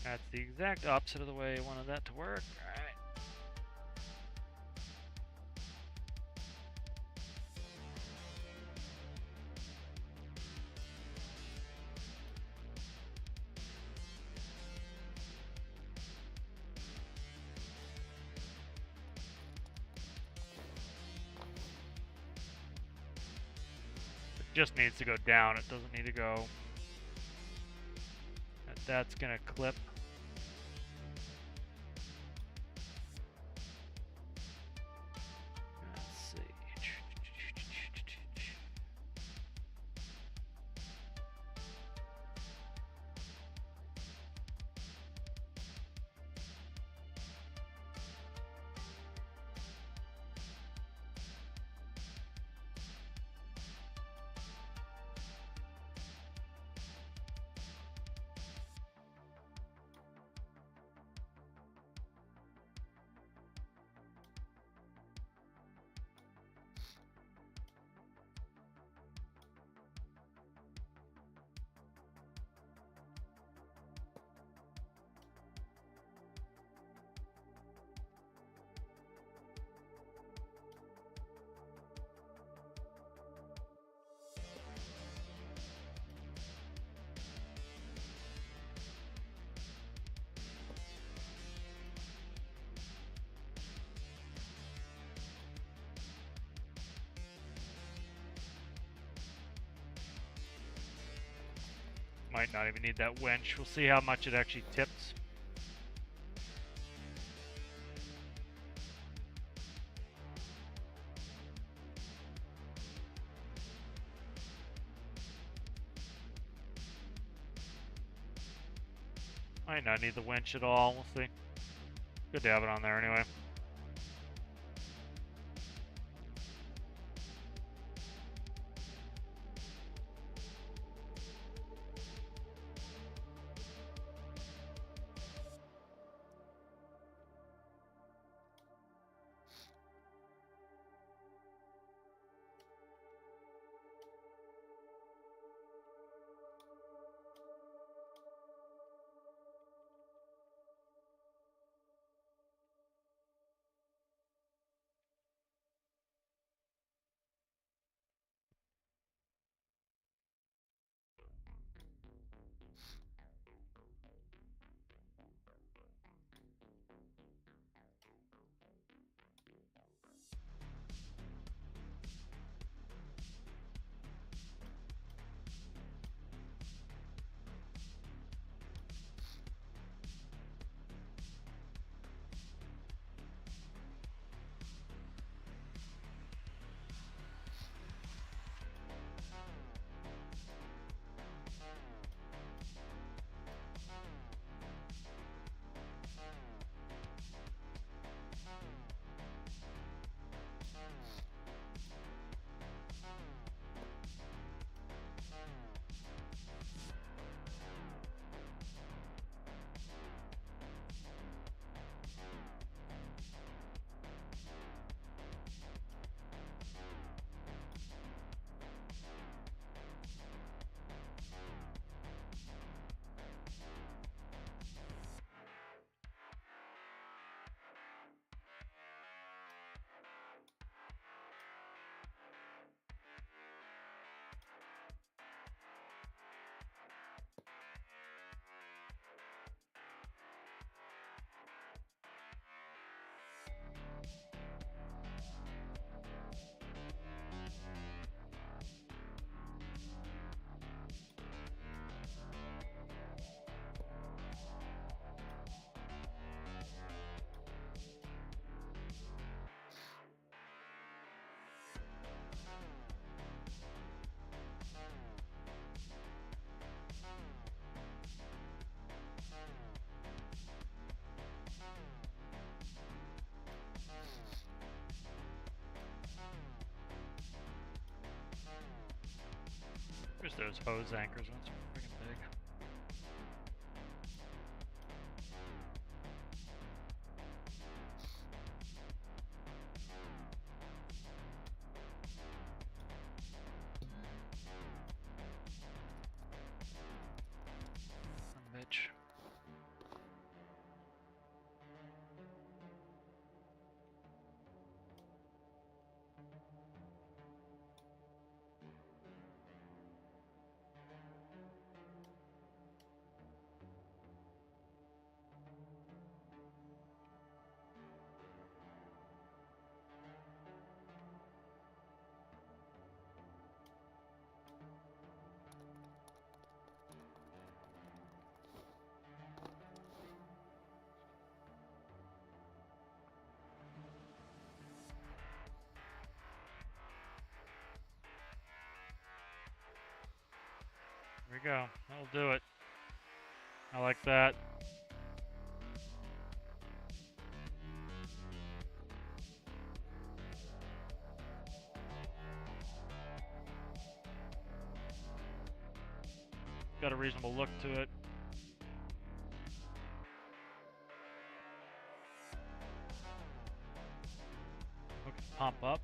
That's the exact opposite of the way I wanted that to work. Alright. It just needs to go down. It doesn't need to go. That's gonna clip. Let's see. Might not even need that winch. We'll see how much it actually tips. Might not need the winch at all. We'll see. Good to have it on there anyway. those hose anchors. That's freaking big. Bitch. There we go. That'll do it. I like that. Got a reasonable look to it. Hook the pump up.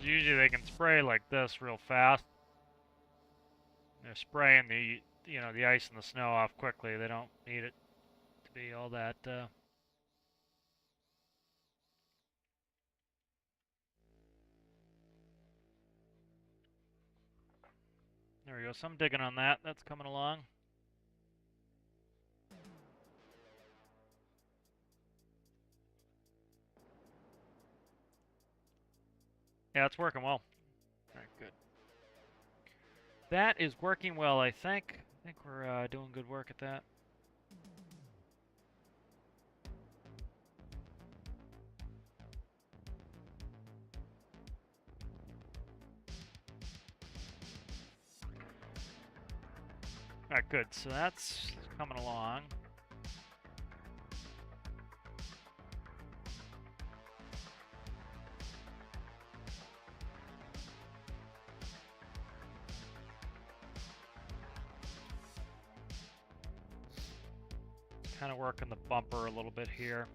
Usually they can spray like this real fast. They're spraying the the ice and the snow off quickly. They don't need it to be all that. There we go. Some digging on that. That's coming along. Yeah, it's working well. All right, good. That is working well, I think. I think we're doing good work at that. All right, good. So that's coming along. Kind of working the bumper a little bit here.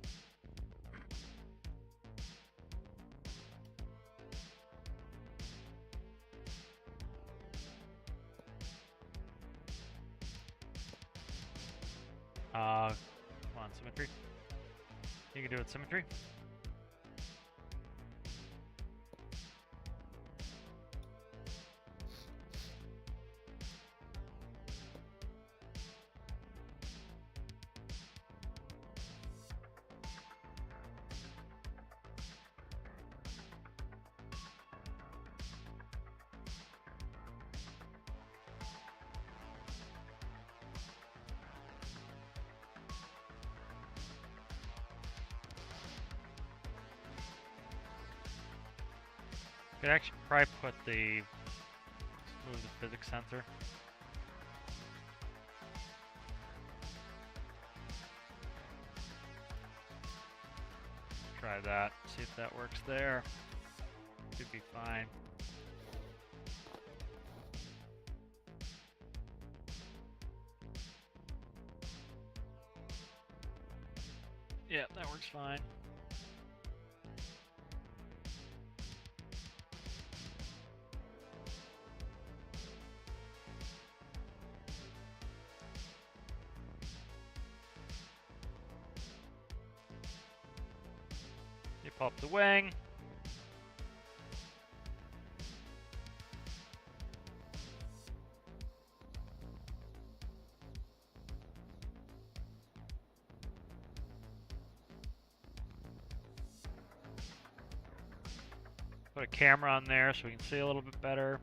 Come on, symmetry. You can do it, symmetry. Could actually probably put move the physics sensor. Try that, see if that works there. Should be fine. Yeah, that works fine. You pop the wing. Put a camera on there so we can see a little bit better.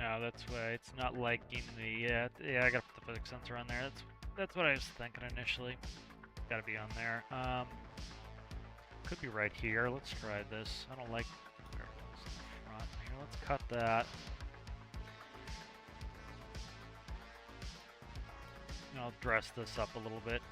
No, that's why it's not liking the, yeah, I gotta put the physics sensor on there. That's what I was thinking initially. Gotta be on there. Could be right here. Let's try this. I don't like where it was in the front here. Let's cut that. And I'll dress this up a little bit.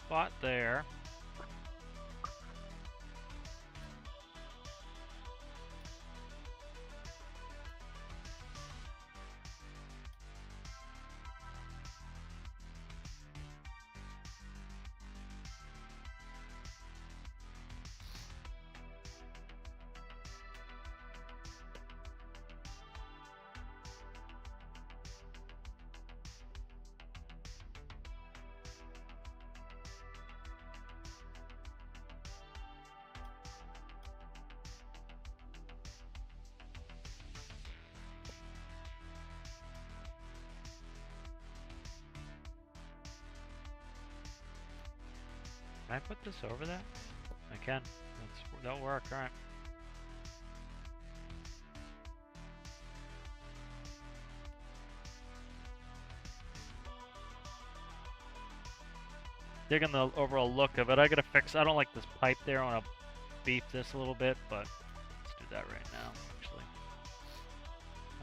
Spot there. Can I put this over that? I can. That'll work, alright. Digging the overall look of it. I gotta fix, I don't like this pipe there. I wanna beef this a little bit, but let's do that right now, actually.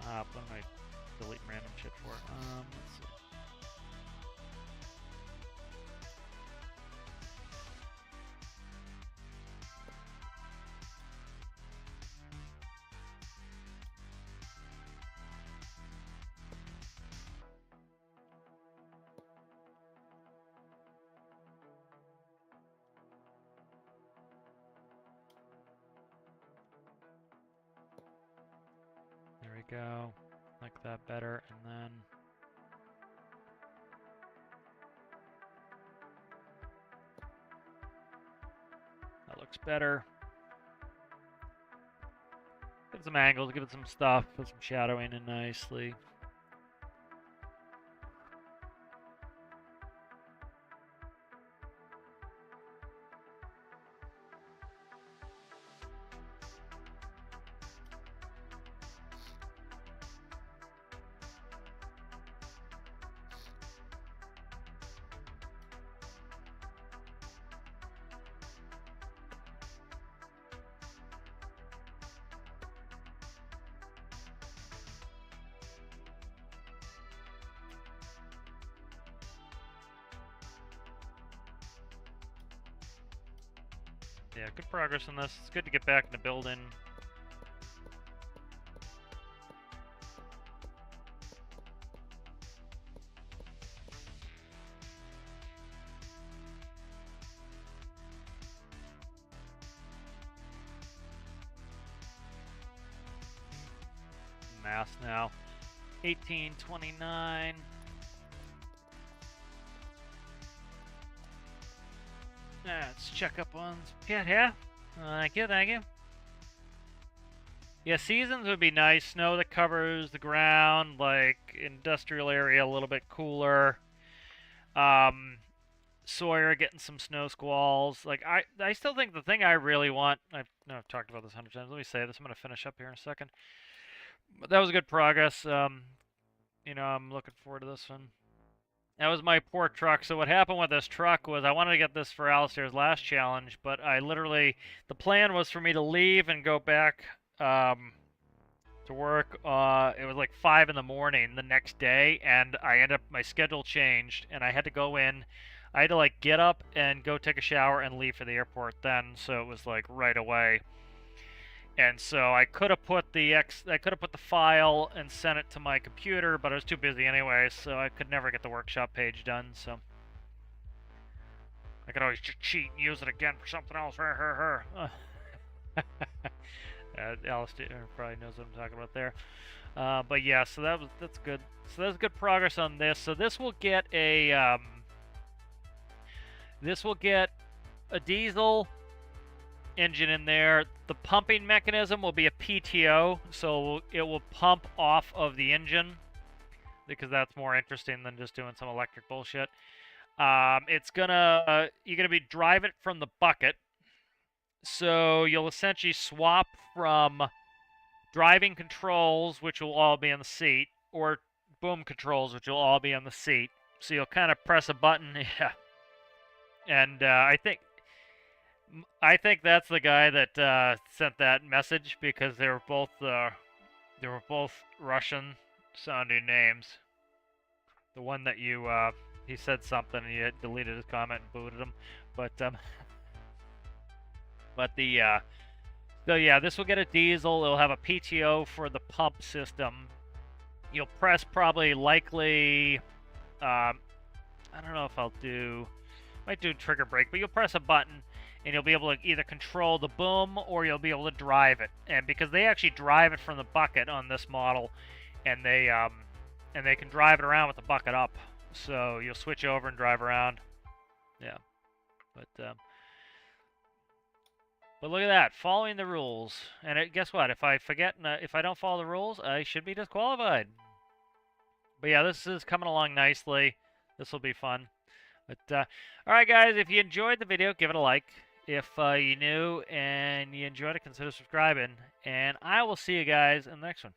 What am I delete random shit for? Let's see. There we go. Like that better, and then that looks better. Give it some angles, give it some stuff, put some shadowing in nicely. Yeah, good progress on this. It's good to get back into building. Mass now. 1829. Let's check up on Pit here. Thank you, thank you. Yeah, seasons would be nice. Snow that covers the ground, like industrial area, a little bit cooler. Um, Sawyer getting some snow squalls. Like I still think the thing I really want. I've talked about this 100 times. Let me say this. I'm gonna finish up here in a second. But that was good progress. I'm looking forward to this one. That was my poor truck. So what happened with this truck was I wanted to get this for Alistair's last challenge, but the plan was for me to leave and go back to work. It was like 5 in the morning the next day, and my schedule changed, and I had to go in. I had to like get up and go take a shower and leave for the airport then, so it was like right away. And so I could have put the file and sent it to my computer, but I was too busy anyway, so I could never get the workshop page done. So I could always just cheat and use it again for something else. Alistair probably knows what I'm talking about there. But yeah, so that's good. So that's good progress on this. So this will get a diesel engine in there. The pumping mechanism will be a PTO, so it will pump off of the engine because that's more interesting than just doing some electric bullshit. You're gonna be drive it from the bucket, so you'll essentially swap from driving controls, which will all be on the seat, or boom controls, which will all be on the seat. So you'll kind of press a button, yeah. And I think that's the guy that sent that message because they were both Russian-sounding names. The one that he said something and you deleted his comment and booted him, so yeah, this will get a diesel. It'll have a PTO for the pump system. You'll press likely. I don't know if might do trigger brake, but you'll press a button and you'll be able to either control the boom or you'll be able to drive it. And because they actually drive it from the bucket on this model, and they can drive it around with the bucket up, so you'll switch over and drive around. Yeah, but look at that, following the rules. And guess what? If I don't follow the rules, I should be disqualified. But yeah, this is coming along nicely. This will be fun. But alright guys, if you enjoyed the video, give it a like. If you're new and you enjoyed it, consider subscribing. And I will see you guys in the next one.